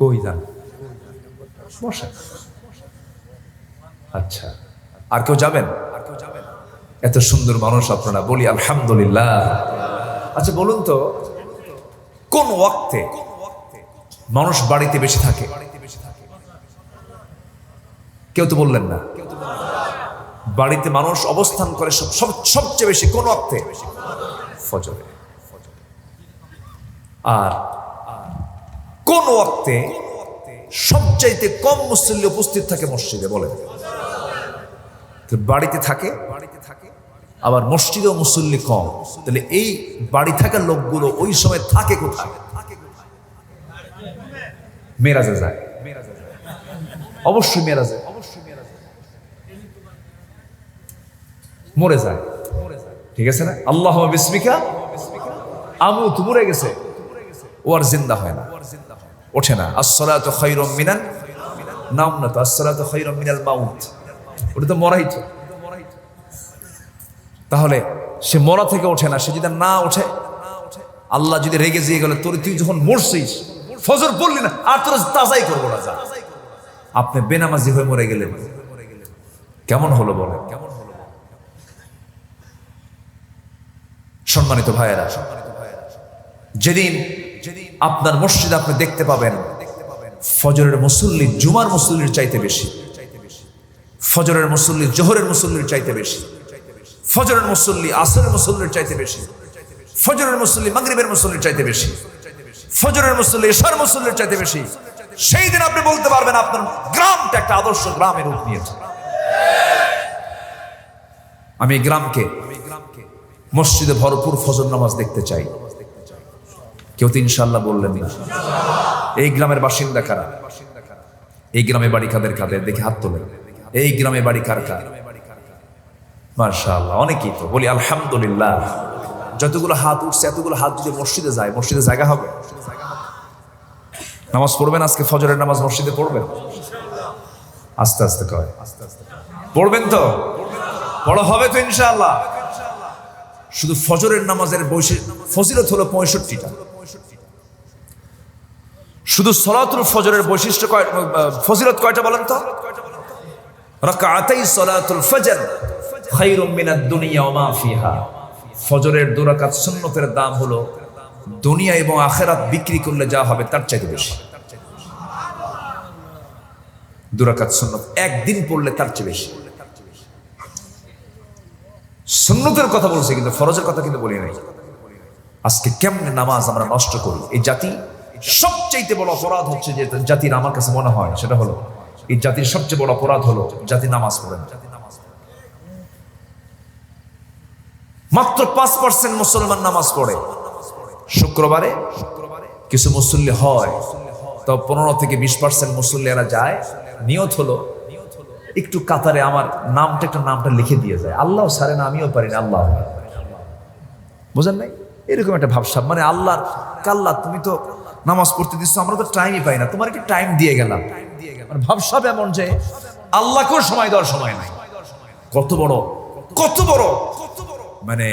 A: কই যান? বসে। আচ্ছা, আর কেউ যাবেন? এত সুন্দর মানুষ আপনারা, বলি আলহামদুলিল্লাহ। আচ্ছা বলুন তো, কোন ওয়াক্তে মানুষ বাড়িতে বেশি থাকে? কেউ তো বললেন না। বাড়িতে মানুষ অবস্থান করে সবচেয়ে বেশি কোন ওয়াক্তে? ফজরে। আর কোন ওয়াক্তে সবচাইতে কম মুসল্লি উপস্থিত থাকে মসজিদে? বলেন। বাড়িতে থাকে, আবার মসজিদেও মুসল্লি কম। তাহলে এই বাড়ি থাকার লোকগুলো ওই সময় থাকে কোথায়? মেরাজে যায়। অবশ্যই মেরাজে। মরে যায়, ঠিক আছে না? আল্লাহ বিসমিকা আমুত, মরে গেছে, ও আর জিন্দা হয় না, ওঠে না। আসসালাতু খায়রুম মিনান নাম, না তো আসসালাতু খায়রুম মিনাল মাউত, ওটা তো মরাই তো। তাহলে সে মরা থেকে ওঠে না। সে যদি না ওঠে, আল্লাহ যদি রেগে যেয়ে গেল, তুই যখন মরছিস, ফজর পড়লি না, আর তোর তাজাই করবো না, যা। আপনি বেনামাজি হয়ে মরে গেলেন, কেমন হলো বলেন? সম্মানিত ভাইয়েরা, যেদিন আপনার মসজিদে আপনি দেখতে পাবেন ফজরের মুসল্লি জুমার মুসল্লির চাইতে বেশি, ফজরের মুসল্লি জোহরের মুসল্লির চাইতে বেশি, ফজরের মুসল্লি আসরের মুসল্লির চাইতে বেশি, ফজরের মুসল্লি মাগরিবের মুসল্লির চাইতে বেশি, ফজরের মুসল্লি ইশার মুসল্লির চাইতে বেশি। সেই দিন আপনি বলতে পারবেন আপনার গ্রামটা একটা আদর্শ গ্রামের রূপ নিয়েছে। আমি এই গ্রামকে মসজিদে ভরপুর ফজর নামাজ দেখতে চাই। কেউ তো ইনশাআল্লাহ বললেন না। এই গ্রামের বাসিন্দা কারা? এই গ্রামে বাড়ি কাদের কাদের? দেখে হাত তোলেন। এই গ্রামে বাড়ি কার কার? মাশাআল্লাহ, অনেকেই তো। বলি আলহামদুলিল্লাহ। যতগুলো হাত উঠছে এতগুলো হাত যদি মসজিদে যায়, মসজিদে জায়গা হবে? নামাজ পড়বেন আজকে? ফজরের নামাজ মসজিদে পড়বেন? আস্তে আস্তে কয়, পড়বেন তো? পড়া হবে তো ইনশাআল্লাহ। শুধু ফজরের নামাজের ফজিলত হলো 65টা। শুধু সালাতুল ফজরের বৈশিষ্ট্য ফজিলত কয়টা বলেন তো? রাকাতাই সালাতুল ফজর খায়রুম মিনাদ দুনিয়া ওয়া মা ফিহা। ফজরের 2 রাকাত সুন্নতের দাম হলো দুনিয়া এবং আখিরাত বিক্রি করলে যা হবে তার চাইতে বেশি। 2 রাকাত সুন্নত একদিন পড়লে তার চেয়ে বেশি। সুন্নতের কথা বলছি কিন্তু ফরজের কথা কিন্তু বলি নাই। আজকে কেমনে নামাজ আমরা নষ্ট করি। এই জাতি সবচেয়ে বড় অপরাধ হচ্ছে যে জাতির, আমার কাছে মনে হয় সেটা হলো, এই জাতির সবচেয়ে বড় অপরাধ হলো জাতি নামাজ পড়ে না। মাত্র 5% মুসলমান নামাজ পড়ে। শুক্রবারে কিছু মুসল্লি হয়, তো 15 থেকে 20% মুসল্লিরা যায়, নিয়ত হলো একটু কাতারে আমার নামটা লিখে দিয়ে যায়। আল্লাহ সারে না, আমিও পারি না, আল্লাহ। বুঝেন নাই? এরকম একটা ভাবসাব, মানে আল্লাহর কাল্লা, তুমি তো নামাজ পড়তে দিচ্ছ, আমরা তো টাইমই পাই না, তোমার একটু টাইম দিয়ে গেলাম। মানে ভাবসাব এমন যে আল্লাহকেও সময় দেওয়ার সময় নাই। কত বড় মানে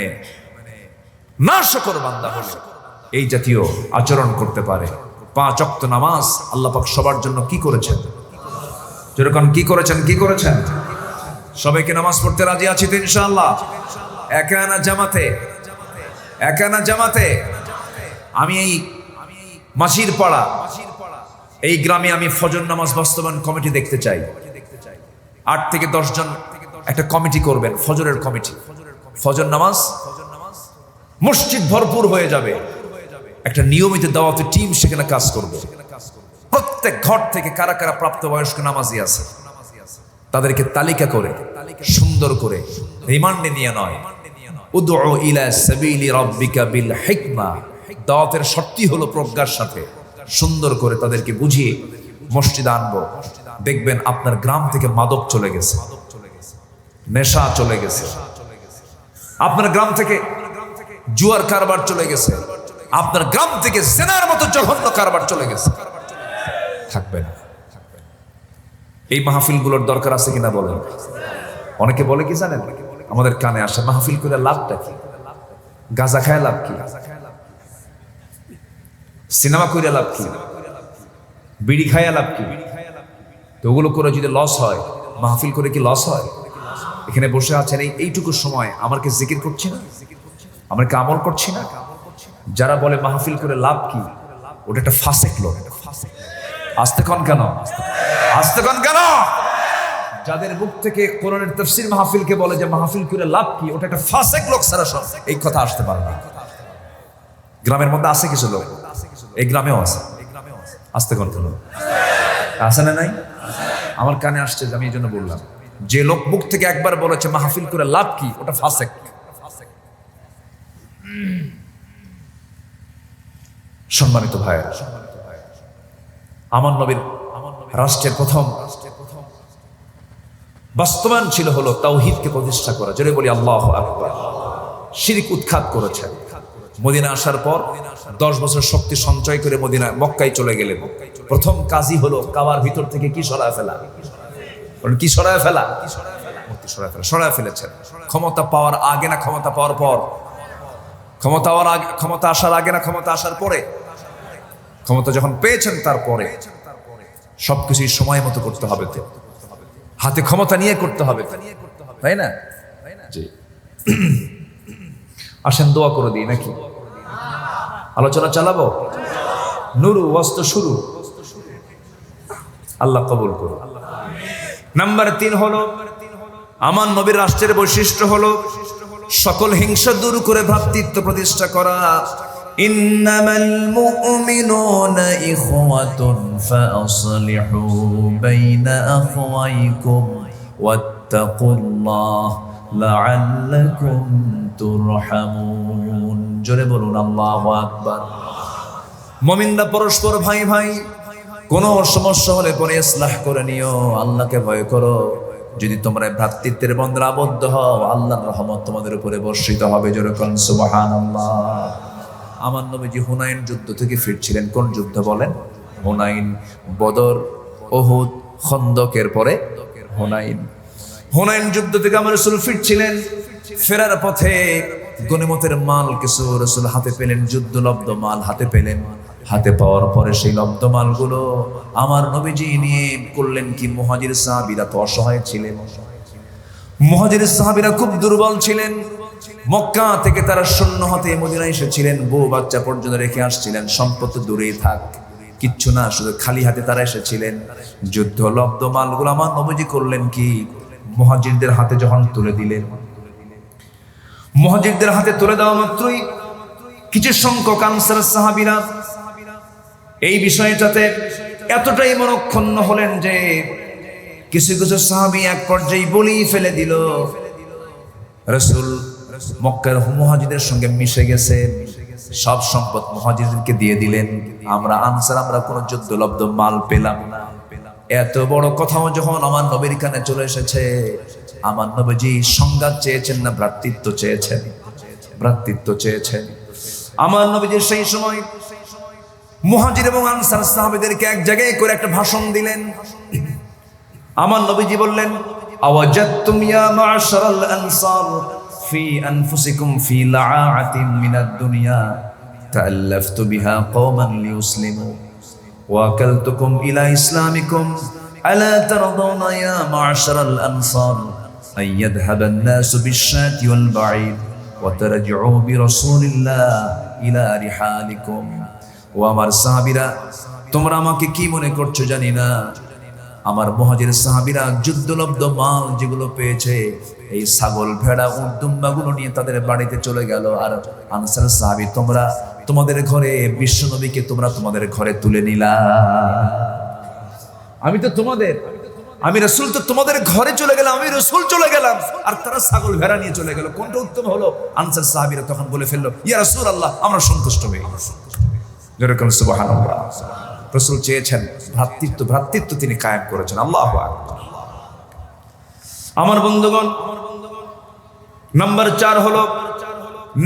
A: নাশকর বান্দা হলে এই জাতীয় আচরণ করতে পারে। 5 ওয়াক্ত নামাজ আল্লাহ পাক সবার জন্য কি করেছেন? যেরকম কি করেছেন? সবাইকে নামাজ পড়তে রাজি আছি তো ইনশাআল্লাহ? একানা জামাতে আমি এই মাসির পাড়া এই গ্রামে আমি ফজর নামাজ বাস্তবায়ন কমিটি দেখতে চাই। 8 থেকে 10 জন একটা কমিটি করবেন, ফজরের কমিটি। ফজর নামাজ মসজিদ ভরপুর হয়ে যাবে, একটা নিয়মিত দাওয়াতের টিম সেখানে কাজ করবে। প্রত্যেক ঘর থেকে কারা কারা প্রাপ্তবয়স্ক নামাজি আছে তাদেরকে তালিকা করে সুন্দর করে রিমান্ডে নিয়ে নয়, উদউ ইলা সাবিলি রাব্বিকা বিল হিকমা, দাওয়াতের শর্তই হলো প্রজ্ঞার সাথে সুন্দর করে তাদেরকে বুঝিয়ে মসজিদে আনবো। দেখবেন আপনার গ্রাম থেকে মাদক চলে গেছে, নেশা চলে গেছে, আপনার গ্রাম থেকে জুয়ার কারবার চলে গেছে, আপনার গ্রাম থেকে জেনার মতো জঘন্য কারবার চলে গেছে। থাকবে না। এই মাহফিলগুলোর দরকার আছে কিনা বলেন? অনেকে বলে কি জানেন, আমাদের কানে আসে, মাহফিল করে লাভটা কি? গাঁজা খায় লাভ কি? সিনেমা করে লাভ কি? বিড়ি খায় লাভ কি? তো ওগুলো করে যদি লস হয়, মাহফিল করে কি লস হয়? এখানে বসে আছেন এইটুকু সময় আমার কি জিকির করছি না? আমরা কি আমল করছি না? যারা বলে মাহফিল করে লাভ কি, ওটা একটা ফাসেক লোক। আস্তে কোন কেন? যাদের মুখ থেকে কোরআনের তাফসীর মাহফিলকে বলে যে মাহফিল করে লাভ কি, ওটা একটা ফাসেক লোক ছাড়া সব এই কথা আসতে পারে না। গ্রামের মধ্যে আছে কিছু লোক, এই গ্রামেও আছে। আস্তে কোন কেন? আছে না নাই? আমার কানে আসছে, আমি এই জন্য বললাম, যে লোক মুখ থেকে একবার বলেছে মাহফিল করে লাভ কি, ওটা ফাসেক। সম্মানিত ভাইয়েরা, আমার নবীর রাষ্ট্রের প্রথম বাস্তবায়ন ছিল হলো তাওহীদকে প্রতিষ্ঠা করা। জোরে বলি আল্লাহু আকবার। শিরক উৎখাত করেছেন। মদিনা আসার পর 10 বছর শক্তি সঞ্চয় করে মক্কায় চলে গেলেন। প্রথম কাজই হলো কাবার ভিতর থেকে কি সরায় ফেলা? কি সরায় ফেলা? মূর্তি সরায় ফেলেছেন। ক্ষমতা পাওয়ার আগে না ক্ষমতা পাওয়ার পর? ক্ষমতা আসার আগে না ক্ষমতা আসার পরে? ক্ষমতা যখন পেয়েছেন তারপরে। সবকিছু সময় মতো করতে হবে, তো হাতে ক্ষমতা নিয়ে করতে হবে, তাই না? জি। আসেন দোয়া করে দিই নাকি? আলোচনা চালাবো? নুরু ওয়াস্ত শুরু। আল্লাহ কবুল করুন। নাম্বার 3 হলো আমার নবীর রাষ্ট্রের বৈশিষ্ট্য হলো সকল হিংসা দূর করে ভ্রাতৃত্ব প্রতিষ্ঠা করা। ইন্নামাল মুমিনুনা ইখওয়াতুন ফাসলিহু বাইনা আখওয়াইকুম ওয়াত্তাকুল্লাহ লাআল্লাকুম তুরহামুন। জোরে বলুন আল্লাহু আকবার। মুমিনরা পরস্পর ভাই ভাই, কোনো সমস্যা হলে পরে ইসলাহ করে নিও, আল্লাহকে ভয় করো। যদি তোমরা ভ্রাতৃত্বের বন্ধনে আবদ্ধ হও, আল্লাহর রহমত তোমাদের উপরে বর্ষিত হবে। জোরে বলুন সুবহানাল্লাহ। আমার নবীজি হুনাইন যুদ্ধ থেকে ফিরছিলেন। কোন যুদ্ধ বলেন? হুনাইন, বদর, উহুদ, খন্দকের পরে হুনাইন যুদ্ধ থেকে আমার রাসূল ফিরছিলেন। ফেরার পথে গনিমতের মাল কিছু রাসূল হাতে পেলেন, যুদ্ধলব্ধ মাল হাতে পেলেন। হাতে পাওয়ার পরে সেই লব্ধমালগুলো আমার নবীজি নিয়ে করলেন কি, মুহাজির সাহাবীরা তো অসহায় ছিলেন, মুহাজির সাহাবীরা খুব দুর্বল ছিলেন। মক্কা থেকে তারা শূন্য হাতে মদিনায় এসেছিলেন, বউ বাচ্চা পর্যন্ত রেখে আসছিলেন, সম্পদ দূরেই থাক, কিচ্ছু না, শুধু খালি হাতে তারা এসেছিলেন। যুদ্ধ লব্ধ মালগুলো আমার নবীজি করলেন কি, মুহাজিরদের হাতে যখন তুলে দিলেন, মুহাজিরদের হাতে তুলে দেওয়া মাত্রই কিছু সংখ্যক আনসার সাহাবীরা এই বিষয়টাতে এতটাই মনক্ষুণ্ণ হলেন যে কিছু কিছু সাহাবী এক পর্যায়ে বলেই ফেলে দিল, রাসূল মক্কার মুহাজিরদের সঙ্গে মিশে গেছে, সব সম্পদ মুহাজিরদেরকে দিয়ে দিলেন, আমরা আনসার আমরা কোনো যুদ্ধলব্ধ মাল পেলাম না। এত বড় কথাও যখন আমার নবীর কানে চলে এসেছে, আমার নবীজি সংঘাত চেয়েছেন না ভ্রাতৃত্ব চেয়েছেন? ভ্রাতৃত্ব চেয়েছেন। আমার নবীজি সেই সময় মুহাজির এবং আনসার সাহাবীদেরকে এক জায়গায় করে একটা ভাষণ দিলেন। আমার নবীজি বললেন, আওয়াজাতুম ইয়া মা'শারাল আনসার ফি আনফুসিকুম ফি লাআতিন মিনাদ দুনিয়া তাআল্লাফতু বিহা কওমান লিয়ুসলিমু ওয়া আকালতুকুম ইলা ইসলামিকুম আলা তারদাউনা ইয়া মা'শারাল আনসার আন ইয়াযহাবা আন-নাসু বিশ-শাতি ওয়াল বা'ীর ওয়া তারজি'উ বিরাসূলিল্লাহ ইলা রিহালিকুম। ও আমার সাহাবীরা, তোমরা আমাকে কি মনে করছো জানি না, আমার মুহাজির সাহাবীরা যুদ্ধলব্ধ মাল যেগুলো পেয়েছে, এই ছাগল ভেড়া উট দুম্বাগুলো নিয়ে তাদের বাড়িতে চলে গেল, আর আনসার সাহাবী তোমরা তোমাদের ঘরে বিশ্বনবীকে তোমরা তোমাদের ঘরে তুলে নিলা। আমি তো তোমাদের, আমি রাসূল তো তোমাদের ঘরে চলে গেলাম, আমি রাসূল চলে গেলাম, আর তারা ছাগল ভেড়া নিয়ে চলে গেল, কোনটা উত্তম হলো? আনসার সাহাবীরা তখন বলে ফেললো, ইয়া রাসূলুল্লাহ, আমরা সন্তুষ্ট হয়ে গেছি। যেরকম সুবহানাল্লাহ, রাসূল চেয়েছেন ভ্রাতৃত্ব তিনি কায়েম করেছেন। আল্লাহু আকবার। আমার বন্ধুগণ, নাম্বার 4 হলো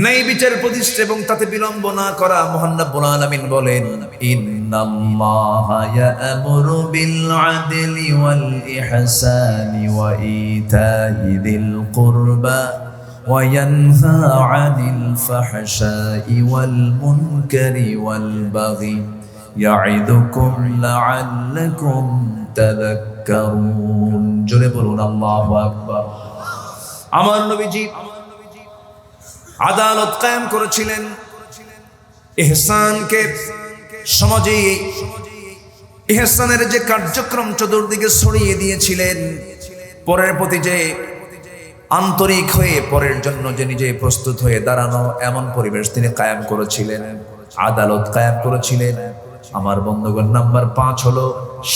A: ন্যায় বিচার প্রতিষ্ঠা এবং তাতে বিলম্ব না করা। মহান রব্বুল আলামিন বলেন, ইন্নাল্লাহা ইয়া'মুরু বিল আদলি ওয়াল ইহসানি ওয়া ইতা'i যিল কুরবা ওয়া ইয়ানহা 'আনিল ফাহশাই ওয়াল মুনকারি ওয়াল বাগি ইয়া'iদুকুম লা'আল্লাকুম তাযাক্কারুন। জোরে বলুন আল্লাহু আকবার। আমার নবীজি আদালত কায়েম করেছিলেন, ইহসানকে সমাজে ইহসানের যে কার্যক্রম চতুর্দিকে ছড়িয়ে দিয়েছিলেন, পরের প্রতি যে আন্তরিক হয়ে পরের জন্য যে নিজে প্রস্তুত হয়ে দাঁড়ানো, এমন পরিবেশ তিনি কায়েম করেছিলেন, আদালত কায়েম করেছিলেন। আমার বন্ধুগণ, নাম্বার 5 হলো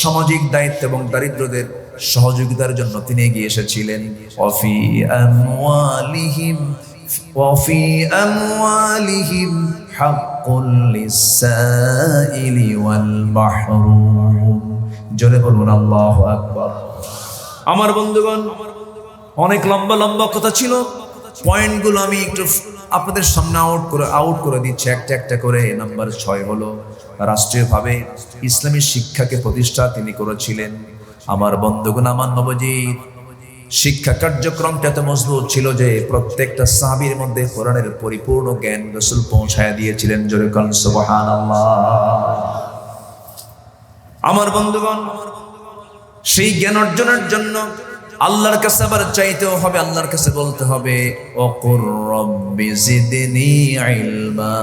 A: সামাজিক দায়িত্ব এবং দারিদ্রদের সহযোগিতার জন্য তিনি এগিয়ে এসেছিলেন। وفي أموالهم حق للسائل والمحروم। জোরে বলুন আল্লাহু আকবার। আমার বন্ধুগণ, অনেক লম্বা লম্বা কথা ছিল, পয়েন্টগুলো আমি একটু আপনাদের সামনে আউট করে দিচ্ছি একটা একটা করে। নাম্বার 6 হলো রাষ্ট্রীয়ভাবে ইসলামী শিক্ষাকে প্রতিষ্ঠা তিনি করেছিলেন। আমার বন্ধুগণ, আমার নবীজি শিক্ষা কার্যক্রমটা এত মজবুত ছিল যে প্রত্যেকটা সাহাবীর মধ্যে কোরআনের পরিপূর্ণ জ্ঞান রাসূল পৌঁছায় দিয়েছিলেন। জোরে বলুন সুবহানাল্লাহ। আমার বন্ধুগণ, সেই জ্ঞান অর্জনের জন্য আল্লাহর কাছে আবার চাইতেও হবে, আল্লাহর কাছে বলতে হবে, ওকুর রব্বি জিদনি ইলমা।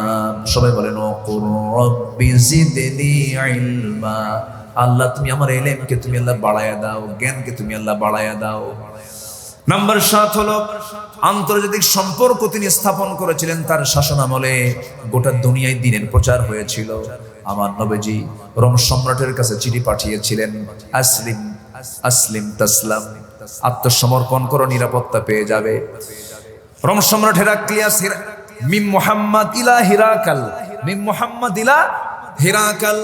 A: সবাই বলেন, ওকুর রব্বি জিদনি ইলমা। আল্লাহ, তুমি আমার ইলমকে তুমি আল্লাহ বাড়ায়া দাও, জ্ঞানকে তুমি আল্লাহ বাড়ায়া দাও। নাম্বার 7 হলো আন্তর্জাতিক সম্পর্ক তিনি স্থাপন করেছিলেন। তার শাসনামলে গোটা দুনিয়ায় দ্বীনের প্রচার হয়েছিল। আমার নবীজি রোম সম্রাটের কাছে চিঠি পাঠিয়েছিলেন, আসলিম আসলিম তাসলাম, আত্মসমর্পণ করো, নিরাপত্তা পেয়ে যাবে। রোম সম্রাট হেরাক্লিয়াস মিম মুহাম্মদ ইলা হিরাকাল, মিম মুহাম্মদ ইলা হিরাকাল,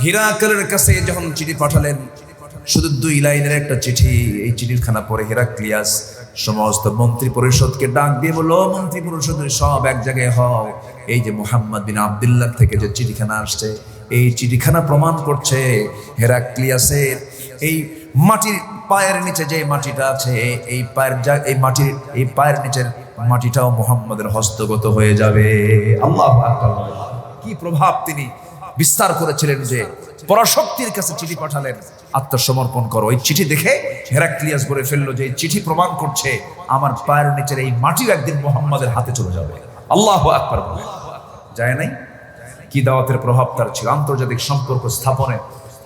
A: হিরাকালের কাছে যখন চিঠি পাঠালেন, শুধু 2 লাইনের একটা চিঠি। এই চিঠিখানা পরে হেরাক্লিয়াস সমস্ত মন্ত্রী পরিষদকে ডাক দিয়ে বলল, মন্ত্রী পরিষদের সব এক জায়গায় হও। এই যে মুহাম্মদ বিন আব্দুল্লাহ থেকে যে চিঠিখানা আসছে, এই চিঠিখানা প্রমাণ করছে হেরাক্লিয়াসের এই মাটির পায়ের নিচে যে মাটিটা আছে, এই পায়ের নিচের মাটিটাও মুহাম্মদের হস্তগত হয়ে যাবে। আল্লাহু আকবার। কি প্রভাব তিনি বিস্তার করেছিলেন যে পরাশক্তির কাছে চিঠি পাঠালেন, আত্মসমর্পণ করো। ওই চিঠি দেখে হেরাক্লিয়াস বলে ফেললো যে এই চিঠি প্রমাণ করছে আমার পায়ের নিচের এই মাটিও একদিন মুহাম্মাদের হাতে চলে যাবে। আল্লাহু আকবার বলে যায় নাই? কি দাওয়াতের প্রভাব তার ছিল! আন্তর্জাতিক সম্পর্ক স্থাপনে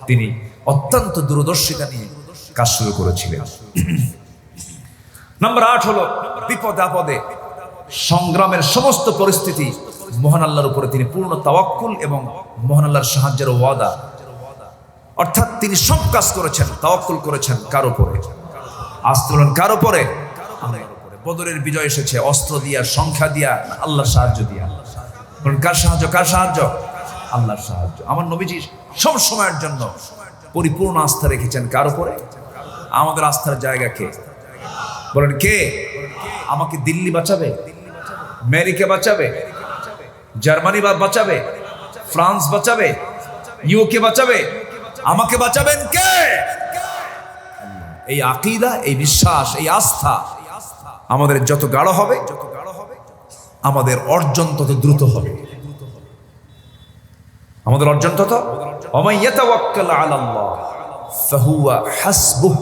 A: তিনি অত্যন্ত দূরদর্শিতা নিয়ে কাজ শুরু করেছিলেন। নাম্বার 8 হলো বিপদ আপদে সংগ্রামের সমস্ত পরিস্থিতি মহান আল্লাহর উপরে তিনি পূর্ণ তাওয়াক্কুল এবং মহান আল্লাহর সাহায্যের ওয়াদা, অর্থাৎ তিনি সব কাজ করেছেন, তাওয়াক্কুল করেছেন কার উপরে? আস্তে কার উপরে? আল্লাহর উপরে। বদরের বিজয় এসেছে অস্ত্র দিয়া, সংখ্যা দিয়া, আল্লাহর সাহায্য দিয়া। কার সাহায্য? কার সাহায্য? আল্লাহর সাহায্য। আমার নবীজি সব সময়ের জন্য পরিপূর্ণ আস্থা রেখেছেন কার উপরে? আমাদের আস্থার জায়গা কে? বলেন কে? আমাকে দিল্লি বাঁচাবে? আমেরিকা বাঁচাবে? জার্মানি বাঁচাবে? ফ্রান্স বাঁচাবে? ইউকে বাঁচাবে? আমাকে বাঁচাবেন কে? এই আকীদা, এই বিশ্বাস, এই আস্থা আমাদের যত গাঢ় হবে আমাদের অর্জন তত দ্রুত হবে। আমাদের অর্জন তত। ওমাই ইয়াতাওয়াক্কাল আলাল্লাহ ফাহুয়া হাসবুহ।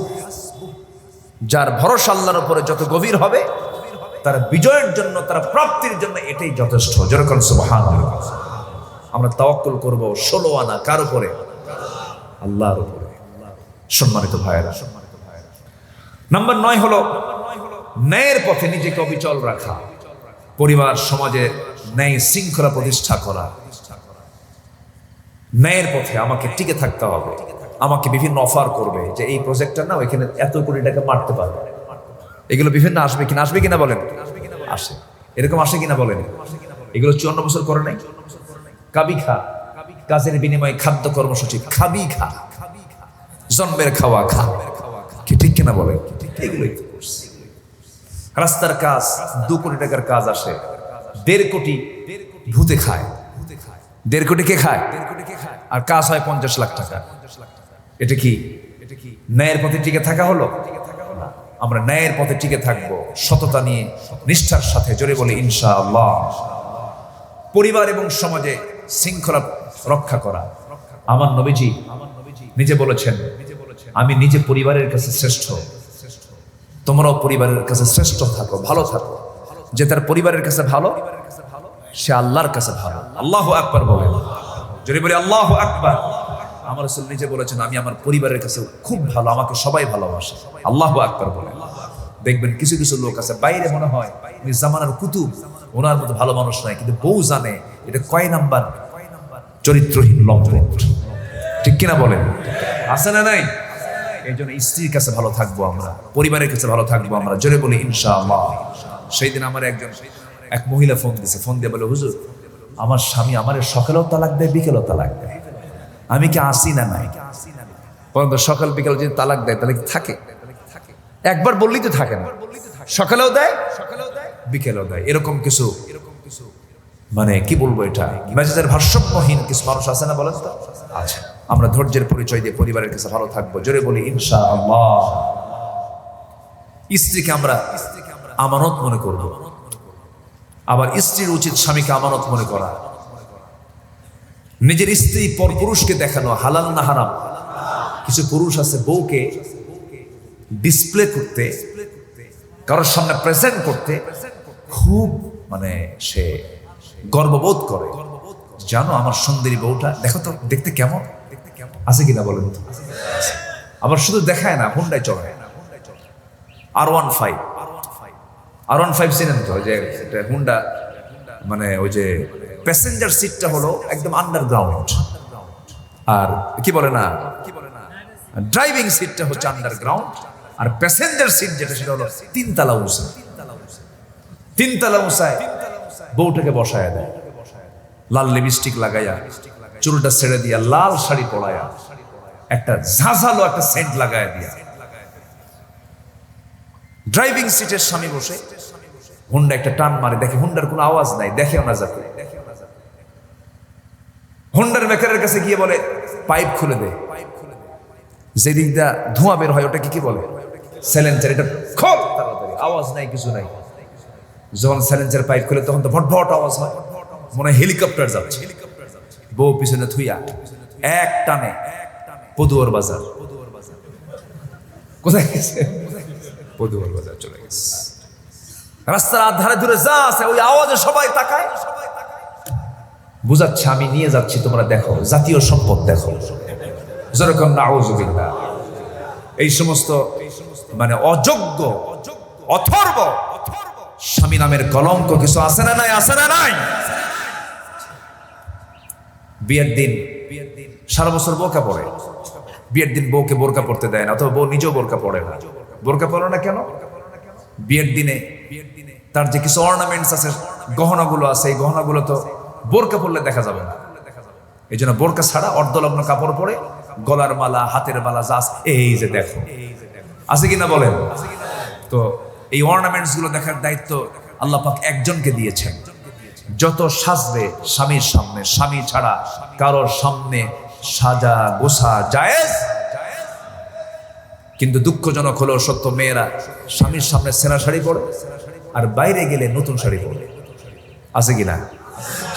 A: যার ভরসা আল্লাহর উপরে যত গভীর হবে তার বিজয়ের জন্য, তার প্রাপ্তির জন্য এটাই যথেষ্ট। যেরকম সুবহানাল্লাহ। আমরা তাওয়াক্কুল করব 16 আনা কার উপরে? আল্লাহর উপরে। সম্মানিত ভাইয়েরা, নাম্বার 9 হলো ন্যায়ের পথে নিজেকে অবিচল রাখা, পরিবার সমাজে ন্যায় শৃঙ্খলা প্রতিষ্ঠা করা। ন্যায়ের পথে আমাকে টিকে থাকতে হবে। আমাকে বিভিন্ন অফার করবে যে এই প্রজেক্টটা না ওইখানে এত কোটি টাকা মারতে পারবে, এগুলো বিভিন্ন আসবে কিনা? আসবে কিনা বলেন? আসে। এরকম আসে কিনা বলেন? এগুলো 54 বছর করে নাই? কাবি খা, কাজের বিনিময়ে খাদ্য কর্মসূচি, খাবি খা, জন্মের খাওয়া খা, কি ঠিক কিনা বলেন? এগুলোই তো করছে। রাস্তার কাজ 2 কোটি টাকার কাজ আসে, 1.5 কোটি ভূতে খায়। 1.5 কোটি কে খায়? আর কাজ হয় 50 লাখ টাকা। এটা কি ন্যায়ের পথে টিকে থাকা হলো? আমরা ন্যায়ের পথে টিকে থাকবো সততা নিয়ে, নিষ্ঠার সাথে। জোরে বলি ইনশাআল্লাহ। পরিবার এবং সমাজে শৃঙ্খলা রক্ষা করা। আমার নবীজি নিজে বলেছেন, আমি নিজে পরিবারের কাছে শ্রেষ্ঠ, তোমরাও পরিবারের কাছে শ্রেষ্ঠ থাকো, ভালো থাকো। যে তার পরিবারের কাছে ভালো সে আল্লাহর কাছে ভালো। আল্লাহু আকবার বলেন। যদি বলি আল্লাহু আকবার। আমার রাসূল নিজে বলেছেন, আমি আমার পরিবারের কাছে খুব ভালো, আমাকে সবাই ভালোবাসে। আল্লাহু আকবার বলেন। দেখবেন কিছু কিছু লোক আছে বাইরে মনে হয় উনি জামানার কুতুব, ওনার মতো ভালো মানুষ নয়, কিন্তু বউ জানে এটা কয় নাম্বার চরিত্রহীন লম্পট। ঠিক কিনা বলেন? আছে না নাই? এই জন্য স্ত্রীর কাছে ভালো থাকবো আমরা, পরিবারের কাছে ভালো থাকবো আমরা। জোরে বলি ইনশাআল্লাহ। সেই দিন আমার এক মহিলা ফোন দিয়েছে, ফোন দিয়ে বলে, হুজুর আমার স্বামী আমার সকালেও তালাক দেয়, বিকেলেও তালাক দেয়, আমি কি আসি না নাই? পরন্তু সকাল বিকেল যদি তালাক দেয় তাহলে কি থাকে? একবার বললেই তো থাকে না। সকালেও দেয়, বিকেলেও দেয়। এরকম কিছু মানে কি বলবো, এটা মেজাজের ভারসাম্যহীন কিছু মানুষ আছে না বলেন তো? আচ্ছা, আমরা ধৈর্যের পরিচয় দিয়ে পরিবারের কাছে ভালো থাকবো। জোরে বলি ইনশাআল্লাহ। স্ত্রীকে আমরা আমানত মনে করব, আবার স্ত্রীর উচিত স্বামীকে আমানত মনে করা। নিজের স্ত্রী পরপুরুষকে দেখানো হালাল না হারাম? কিছু পুরুষ আছে বউকে ডিসপ্লে করতে, কারোর সামনে প্রেজেন্ট করতে খুব মানে সে গর্ববোধ করে, জানো আমার সুন্দরী বউটা, দেখো তো দেখতে কেমন আছে কিনা বলেন তো? আবার শুধু দেখায় না, হুন্ডায় চড়ায়। R15 চিনেন তো? যে হুন্ডা মানে ওই যে প্যাসেঞ্জার সিটটা হলো একদম আন্ডারগ্রাউন্ড, আর কি বলে না ড্রাইভিং সিটটা হচ্ছে আন্ডারগ্রাউন্ড, আর প্যাসেঞ্জার সিট যেটা সেটা হলো 3 তলা উঁচা। 3 তলা উঁচায় বউটাকে বসায় দেয়, লাল লিপস্টিক লাগাইয়া, চুলটা ছেড়ে দিয়া, লাল শাড়ি পরাইয়া, একটা ঝাঁঝালো একটা সেন্ট লাগায় দিয়া। ড্রাইভিং সিটের স্বামী বসে, হুন্ডা একটা টান মারে, দেখে হুন্ডার কোনো আওয়াজ নাই, দেখেও না যাতে। হুন্ডার মেকারের কাছে গিয়ে বলে পাইপ খুলে দে, যেদিক দা ধোঁয়া বের হয় ওটাকে কি বলে? সাইলেন্সার। এটা খোল তাড়াতাড়ি, আওয়াজ নাই, কিছু নাই। যখন সাইলেন্সার পাইপ খুলে তখন তো ভটভট আওয়াজ হয়, মনে হয় হেলিকপ্টার যাচ্ছে। বউ পিছনে থুইয়া এক টানে পদুয়ার বাজার। কোথায় গেছে? পদুয়ার বাজার চলে গেছে। রাস্তার ধারে ধরে যা আছে ওই আওয়াজে সবাই তাকায়, বুঝাচ্ছে আমি নিয়ে যাচ্ছি, তোমরা দেখো, জাতীয় সম্পদ দেখো। যেরকম নাউযুবিল্লাহ। এই সমস্ত মানে অযোগ্য অথর্ব স্বামী নামের কলঙ্ক কিছু আছে না নাই? আছে না নাই? বিয়ের দিন সারা বছর বোরকা পরে, বিয়ের দিন বউকে বোরকা পড়তে দেয় না, অথবা বউ নিজেও বোরকা পড়ে না। বোরকা পড়ে না কেন? বিয়ের দিনে তার যে কিছু অর্নামেন্টস আছে, গহনাগুলো আছে, এই গহনাগুলো তো বোরকা পড়লে দেখা যাবে না। এই জন্য বোরকা ছাড়া অর্ধলগ্ন কাপড় পরে গলার মালা, হাতের মালা যা আছে, এই যে দেখো, আছে কিনা বলেন? তো এই অর্নামেন্টস গুলো দেখার দায়িত্ব আল্লাহ পাক একজনকে দিয়েছেন। যত সাজবে স্বামীর সামনে, স্বামী ছাড়া কারোর সামনে সাজা গোছা জায়েজ। কিন্তু দুঃখজনক হলো সত্য, মেয়েরা স্বামীর সামনে ছেঁড়া শাড়ি পরে আর বাইরে গেলে নতুন শাড়ি পরে। আছে কিনা?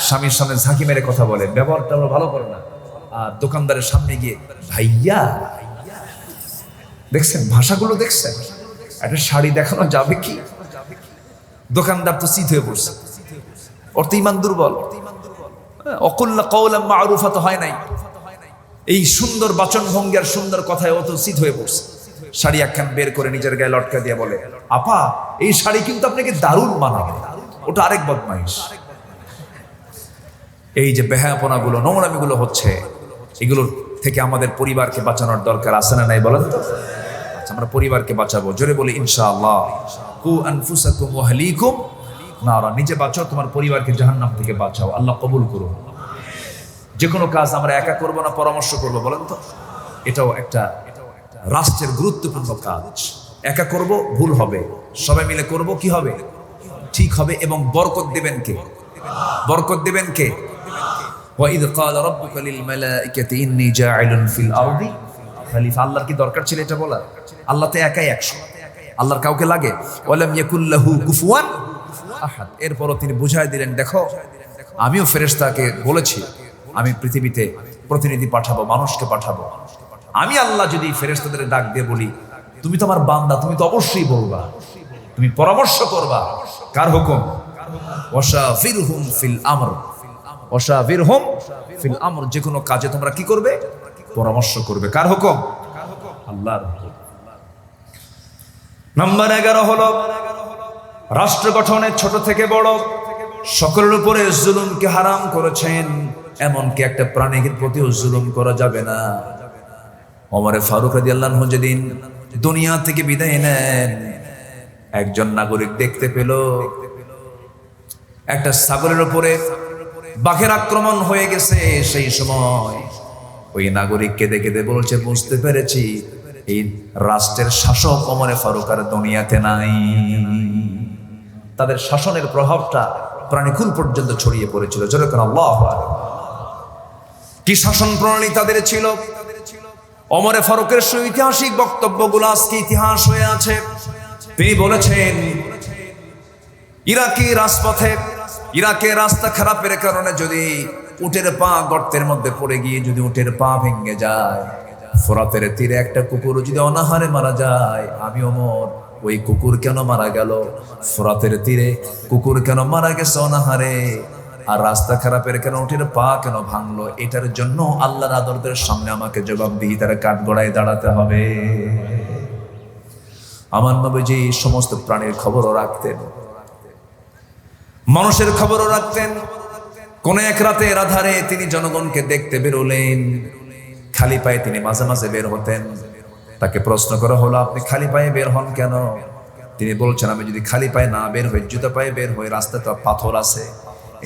A: স্বামীর সামনে ঝাঁকি মেরে কথা বলে, ব্যবহারটা ভালো করে না। আর দোকানদারের সামনে গিয়ে ভাইয়া, দেখছেন ভাষাগুলো? দেখছেন? একটা শাড়ি দেখানো যাবে কি? দোকানদার তো চিত হয়ে পড়ছে, ওর তো ইমান দুর্বল। অকুল্লা কওলাম মারুফা তো হয় নাই, এই সুন্দর বাচন ভঙ্গি আর সুন্দর কথায় ও তো চিত হয়ে পড়ছে। শাড়ি একখান বের করে নিজের গায়ে লটকা দিয়ে বলে, আপা এই শাড়ি কিন্তু আপনাকে দারুণ মানাবে। ওটা আরেক বদমাইশ। এই যে বেহায়াপনা গুলো, নোংরামি গুলো হচ্ছে, এগুলোর থেকে আমাদের পরিবারকে বাঁচানোর দরকার আছে না নাই বলেন তো? আমরা পরিবারকে বাঁচাবো, জোরে বলি ইনশাআল্লাহ। কু আনফুসাকুম ওয়া আহলিকুম নারা। নিজে বাঁচাও, তোমার পরিবারকে জাহান্নাম থেকে বাঁচাও। আল্লাহ কবুল করুন। যে কোনো কাজ আমরা একা করব না, পরামর্শ করব বলেন তো? এটাও একটা রাষ্ট্রের গুরুত্বপূর্ণ কাজ। একা করব ভুল হবে, সবাই মিলে করব কি হবে? ঠিক হবে। এবং বরকত দেবেন কে? বরকত দেবেন কে? ওয়াইদ ক্বালা রাব্বুকা লিল মালাইকাতি ইন্নী জাইলুন ফিল আরদি খলিফা। আল্লাহর কি দরকার ছিল এটা বলা? আল্লাহ তো একাই 100, আল্লাহর কাউকে লাগে? ওয়ালাম ইয়াকুল্লাহু কুফুয়ান আহাদ। এরপরও তিনি বুঝাই দিলেন, দেখো আমিও ফেরেশতাকে বলেছি আমি পৃথিবীতে প্রতিনিধি পাঠাবো, মানুষকে পাঠাবো। আমি আল্লাহ যদি ফেরেশতাদের ডাক দিয়ে বলি তুমি তো আমার বান্দা, তুমি তো অবশ্যই বলবা, তুমি পরামর্শ করবা। কার হুকুম? ওয়াশাফিরহুম ফিল আমর। ওয়াশাফিরহুম ফিল আমর। যে কোনো কাজে তোমরা কি করবে? পরামর্শ করবে। কার হুকুম? আল্লাহর হুকুম। নাম্বার 11 হলো রাষ্ট্র গঠনে ছোট থেকে বড় সকলের উপরে জুলুমকে হারাম করেছেন। এমনকি একটা প্রাণীর প্রতিও জুলুম করা যাবে না। ওমরে ফারুক রাদিয়াল্লাহু আনহু যেদিন দুনিয়া থেকে বিদায় নেন, একজন নাগরিক দেখতে পেল একটা ছাগলের উপরে বাঘের আক্রমণ হয়ে গেছে। সেই সময় ওই নাগরিক কেঁদে কেঁদে বলছে, বুঝতে পেরেছি এই রাষ্ট্রের শাসক ওমরে ফারুক আর দুনিয়াতে নাই। তাদের শাসনের প্রভাবটা প্রাণীকুল পর্যন্ত ছড়িয়ে পড়েছিল। যেরকম আল্লাহু আকবার। কি শাসন প্রণালী তাদের ছিল! ওমরে ফারুকের ঐতিহাসিক বক্তব্যগুলো আজকে ইতিহাস হয়ে আছে। তিনি বলেছেন, ইরাকি রাজপথে, ইরাকের রাস্তা খারাপের কারণে যদি উটের পা গর্তের মধ্যে পড়ে গিয়ে যদি উটের পা ভেঙে যায়, ফোরাতের তীরে একটা কুকুর যদি অনাহারে মারা যায়, আমি ওমর ওই কুকুর কেন মারা গেল? ফোরাতের তীরে কুকুর কেন মারা গেছে অনাহারে? আর রাস্তা খারাপের কেন উটের পা কেন ভাঙলো? এটার জন্য আল্লাহর আদরদের সামনে আমাকে জবাবদিহিতার কাঠগড়ায় দাঁড়াতে হবে। আমার নবীজি সমস্ত প্রাণীর খবরও রাখতেন, মানুষের খবরও রাখতেন। কোন এক রাতের আধারে তিনি জনগণকে দেখতে বেরোলেন। খালি পায়ে তিনি মাঝে মাঝে বের হতেন। তাকে প্রশ্ন করা হলো, আপনি খালি পায়ে বের হন কেন? তিনি বলছেন, আমি যদি খালি পায়ে না বের হই, জুতা পায়ে বের হই, রাস্তায় তো পাথর আছে,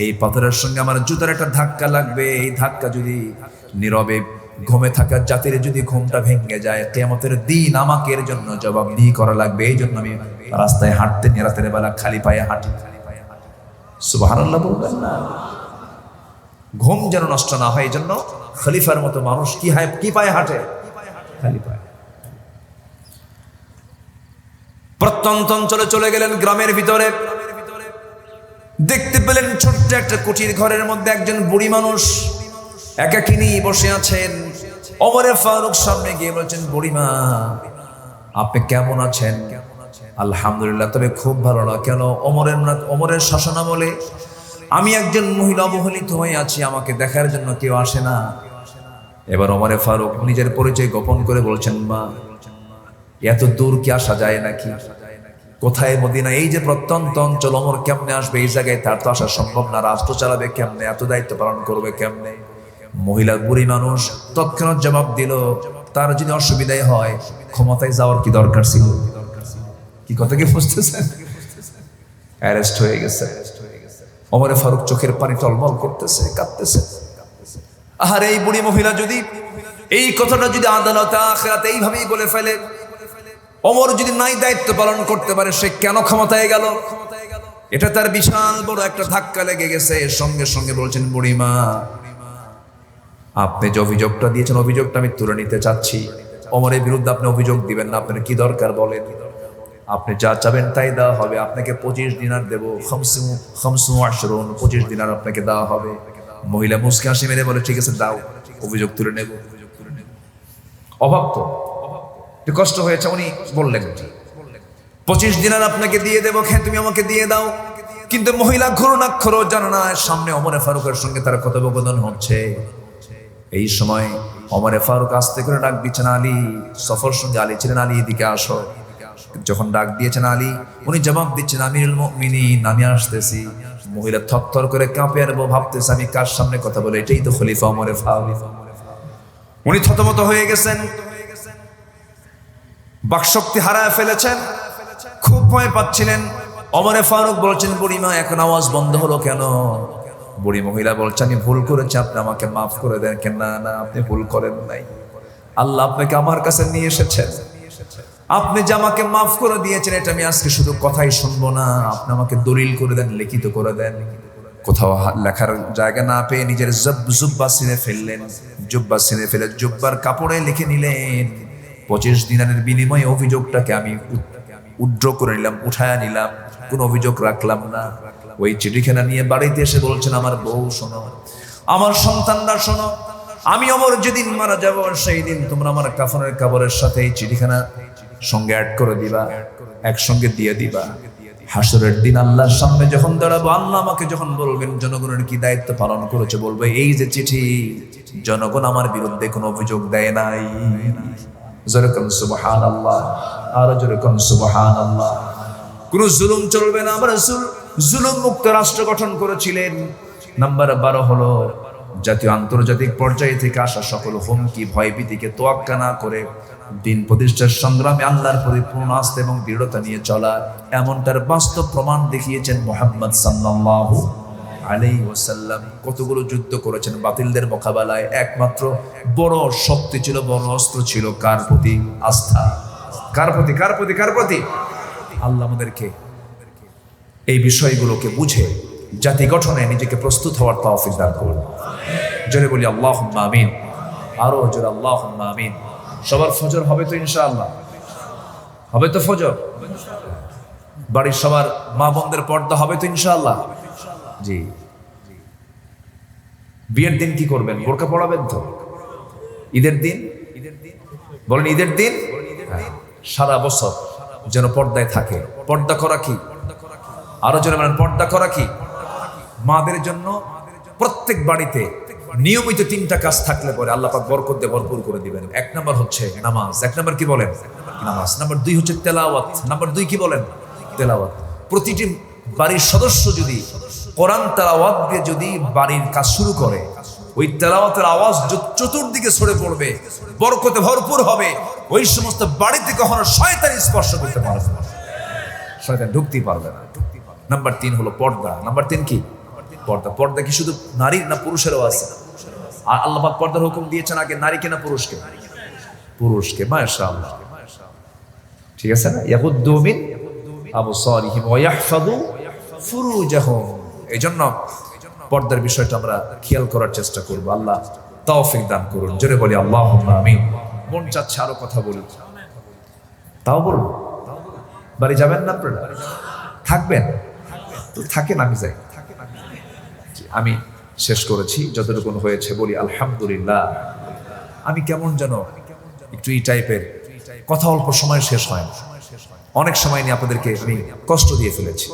A: এই পাথরের সঙ্গে আমার জুতার একটা ধাক্কা লাগবে। এই ধাক্কা যদি নীরবে ঘুমে থাকা জাতির যদি ঘুমটা ভেঙে যায়, কিয়ামতের দিন আমাকে এর জন্য জবাবদিহি করা লাগবে। এই জন্য আমি রাস্তায় হাঁটতে রাতের বেলা খালি পায়ে হাঁটি। সুবহানাল্লাহ বলবেন না? ঘুম যেন নষ্ট না হয়, এই জন্য খলিফার মতো মানুষ কি পায়ে হাঁটে? খালি পায়ে। প্রত্যন্ত অঞ্চলে চলে গেলেন, গ্রামের ভিতরে দেখতে পেলেন ছোট্ট একটা কুটির ঘরের মধ্যে একজন বুড়ি মানুষ একাকিনী বসে আছেন। ওমরে ফারুক সামনে গিয়ে বলছেন, বুড়িমা আপনি কেমন আছেন? আলহামদুলিল্লাহ, তবে খুব ভালো না। কেন? ওমরের শাসনামলে আমি একজন মহিলা অবহেলিত হয়ে আছি, আমাকে দেখার জন্য কেউ আসে না। এবার ওমরে ফারুক নিজের পরিচয় গোপন করে বলছেন, মা এত দূর কি আসা যায় নাকি? কোথায় মদিনা? এই যে প্রত্যন্ত অঞ্চল, ওমর কেমনে আসবে এই জায়গায়? তার তো আসা সম্ভব না। রাষ্ট্র চালাবে কেমনে? এত দায়িত্ব পালন করবে কেমনে? মহিলা বুড়ি মানুষ তৎক্ষণাৎ জবাব দিল, তার যদি অসুবিধাই হয় ক্ষমতায় যাওয়ার কি দরকার ছিল? কি কথা কি বুঝতেছেন? অ্যারেস্ট হয়ে গেছে। ওমরে ফারুক চোখের পানি টলমল করতেছে, কাঁদতেছে। আর এই বুড়ি মহিলা যদি এই কথাটা যদি আদালতে আখিরাতে এইভাবেই বলে ফেলে, ওমর যদি নাই দায়িত্ব পালন করতে পারে, সে কেন ক্ষমতায় গেল? এটা তার বিশাল বড় একটা ধাক্কা লেগে গেছে। সঙ্গে সঙ্গে বলছেন, বুড়িমা আপনি যে অভিযোগটা দিয়েছেন, অভিযোগটা আমি তুলে নিতে চাচ্ছি। ওমরের বিরুদ্ধে আপনি অভিযোগ দিবেন না, আপনার কি দরকার বলেন? আপনি যা চাবেন তাই দেওয়া হবে। আপনাকে 25 দিনার দেবো, 25 দিনার আপনাকে দেওয়া হবে। মহিলা মুসকে হাসি মেরে বলে, ঠিক আছে দাও, অভিযোগ তুলে নেব। অভাব তো একটু কষ্ট হয়েছে, উনি বললেন 25 দিনার আপনাকে দিয়ে দেবো, হ্যাঁ তুমি আমাকে দিয়ে দাও। কিন্তু মহিলা ঘুরনাক্ষরও জানে না সামনে ওমরে ফারুকের সঙ্গে তার কথোপকথন হচ্ছে। এই সময় ওমরে ফারুক আস্তে করে ডাক দিচ্ছেন, আলী। সফর সঙ্গে আলী ছিলেন, আলী এদিকে আসো। যখন ডাক দিয়েছেন আলী, উনি জবাব দিচ্ছেন, আমিরুল মুমিনিন আমি আসতেছি। মহিলা থরথর করে কাঁপে আর ভাবতেছে আমি কার সামনে কথা বলে, এটাই তো খলিফা ওমরে ফারুক। উনি থতমত হয়ে গেছেন, বাকশক্তি হারায় ফেলেছেন, খুব ভয় পাচ্ছিলেন। ওমরে ফারুক বলছেন, বুড়িমা এখন আওয়াজ বন্ধ হলো কেন? বুড়ি মহিলা বলছে, আমি ভুল করেছি, আপনি আমাকে মাফ করে দেন। কেন? না না, আপনি ভুল করেন নাই। আল্লাহ আপনাকে আমার কাছে নিয়ে এসেছেন। আপনি যে আমাকে মাফ করে দিয়েছেন, এটা আমি আজকে শুধু কথাই শুনবো না, আপনি আমাকে দলিল করে দেন, লিখিত করে দেন। কোথাও লেখার জায়গা না পেয়ে নিজের জুব্বা সিনে ফেললেন। জুব্বা সিনে ফেলে জুব্বার কাপড়ে লিখে নিলেন, 25 দিনারের বিনিময়ে অভিযোগটাকে আমি উড্র করে নিলাম, উঠায় নিলাম, কোনো অভিযোগ রাখলাম না। ওই চিঠিখানা নিয়ে বাড়িতে এসে বলছেন, আমার বউ শোনো, আমার সন্তানরা শোনো, আমি ওমর যেদিন মারা যাব সেই দিন তোমরা আমার কাফনের কাপড়ের সাথে এই চিঠিখানা সঙ্গে অ্যাড করে দিবা, একসঙ্গে দিয়ে দিবা। হাসরের দিন আল্লাহর সামনে যখন দাঁড়াবো, আল্লাহ আমাকে যখন বলবেন জনগণের কি দায়িত্ব পালন করেছে, বলবে এই যে চিঠি, জনগণ আমার বিরুদ্ধে কোনো অভিযোগ দেয় নাই। যেরকম সুবহানাল্লাহ, আর যেরকম সুবহানাল্লাহ। কোন জুলুম চলবে না। আমার রাসূল জুলুম মুক্ত রাষ্ট্র গঠন করেছিলেন। নাম্বার 12 হলো জাতীয় আন্তর্জাতিক পর্যায়ে থেকে আসা সকল হুমকি ভয়ভীতিকে তোয়াক্কা না করে দিন প্রতিষ্ঠার সংগ্রামে আল্লাহর পরিপূর্ণ আস্থা এবং দৃঢ়তা নিয়ে চলা, এমনটার বাস্তব প্রমাণ দেখিয়েছেন মুহাম্মদ সাল্লাল্লাহু আলাইহি ওয়াসাল্লাম। কতগুলো যুদ্ধ করেছেন বাতিলদের মোকাবেলায়। একমাত্র বড় শক্তি ছিল, বড় অস্ত্র ছিল কার প্রতি? আস্থা। কার প্রতি? কার প্রতি? কার প্রতি? আল্লাহ আমাদেরকে এই বিষয়গুলোকে বুঝে জাতি গঠনে নিজেকে প্রস্তুত হওয়ার তৌফিক দান করুন। জোরে বলি আল্লাহুম্মা আমিন। আরো জোরে আল্লাহুম্মা আমিন। সবার ফজর হবে তো ইনশাআল্লাহ? হবে তো ফজর? বাড়ির সবার মা বোনদের পর্দা হবে তো ইনশাআল্লাহ? জি। বিয়ের দিন কি করবেন? বোরকা পড়াবেন তো? ঈদের দিন বলেন, ঈদের দিন সারা বছর যেন পর্দায় থাকে। পর্দা করা কি? আরো জোরে বলেন, পর্দা করা কি? মাদের জন্য প্রত্যেক বাড়িতে নিয়মিত 3টা কাজ থাকলে পরে আল্লাহ পাক বরকত দিয়ে ভরপুর করে দিবেন। 1 নাম্বার হচ্ছে নামাজ। 1 নাম্বার কি বলেন? নামাজ। নাম্বার 2 হচ্ছে তেলাওয়াত। নাম্বার 2 কি বলেন? তেলাওয়াত। প্রতিটি বাড়ির সদস্য যদি কোরআন তেলাওয়াত দিয়ে যদি বাড়ির কাজ শুরু করে, ওই তেলাওয়াতের আওয়াজ চতুর্দিকে ছড়ে পড়বে, বরকতে ভরপুর হবে। ওই সমস্ত বাড়িতে কখনো শয়তান স্পর্শ করতে পারবে না, শয়তান ঢুকতে পারবে না। নাম্বার 3 হলো পর্দা। নাম্বার 3 কি? পর্দা। পর্দা কি শুধু নারীর না পুরুষেরও আছে? আর আল্লাহ পাক পর্দার হুকুম দিয়েছেন আগে নারীকে না পুরুষকে? পুরুষকে। মাশাআল্লাহ, ঠিক আছে না? ইয়াগুদ্দু মিন আবসারিহিম ওয়া ইয়াহফাযু ফুরুজাহুম। এইজন্য পর্দার বিষয়টা আমরা খেয়াল করার চেষ্টা করব। আল্লাহ তৌফিক দান করুন। জোরে বলি আল্লাহুম্মা আমিন। মন চাচ্ছে আরো কথা বলি, তাও বলবো। বাড়ি যাবেন না আপনারা? থাকবেন তো থাকেন, আমি যাই। আমি শেষ করেছি, যতটুকু হয়েছে বলি আলহামদুলিল্লাহ। আমি কেমন যেন একটু এই টাইপের কথা, অল্প সময় শেষ হয় না, অনেক সময় নিয়ে আপনাদেরকে আমি কষ্ট দিয়ে ফেলেছি।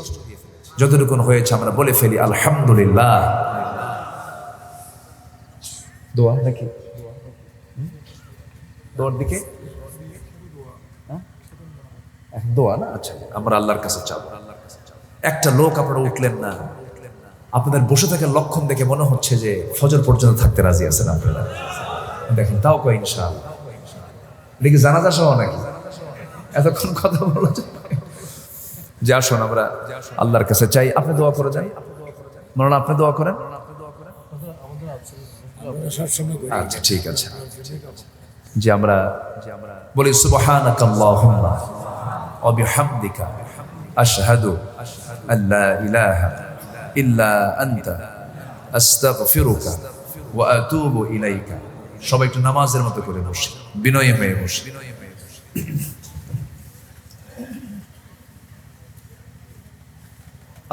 A: যতটুকু হয়েছে আমরা বলে ফেলি আলহামদুলিল্লাহ। দোয়া নাকি দোয়ার দিকে দোয়া না? আচ্ছা, আমরা আল্লাহর কাছে চাবো। একটা লোক আপনারা উঠলেন না, আপনাদের বসে থাকার লক্ষণ দেখে মনে হচ্ছে যে ফজর পর্যন্ত থাকতে রাজি আছেন আপনারা। দেখেন তাও কয় ইনশাআল্লাহ। এটা কি জানাজা সহ নাকি? এতক্ষণ কথা বলা যে আসুন আমরা আল্লাহর কাছে চাই। আপনি দোয়া করে যান, মনে আপনি দোয়া করেন। আচ্ছা ঠিক আছে, যে আমরা বলি সুবহানাকাল্লাহুম্মা ওয়া বিহামদিকা আশহাদু আল্লা ইলাহা ইল্লা আনতা আস্তাগফিরুকা ওয়া আতুবু ইলাইকা। সবাই একটু নামাজের মতো করে বসে, বিনয়ী হয়ে বসে।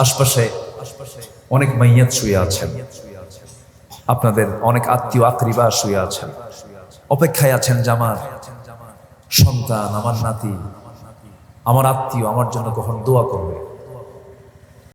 A: আশপাশে অনেক মাইয়াত শুয়ে আছেন, আপনাদের অনেক আত্মীয় আকরিবা শুয়ে আছেন, অপেক্ষায় আছেন যে আমার সন্তান, আমার নাতি, আমার আত্মীয় আমার জন্য কখন দোয়া করবে।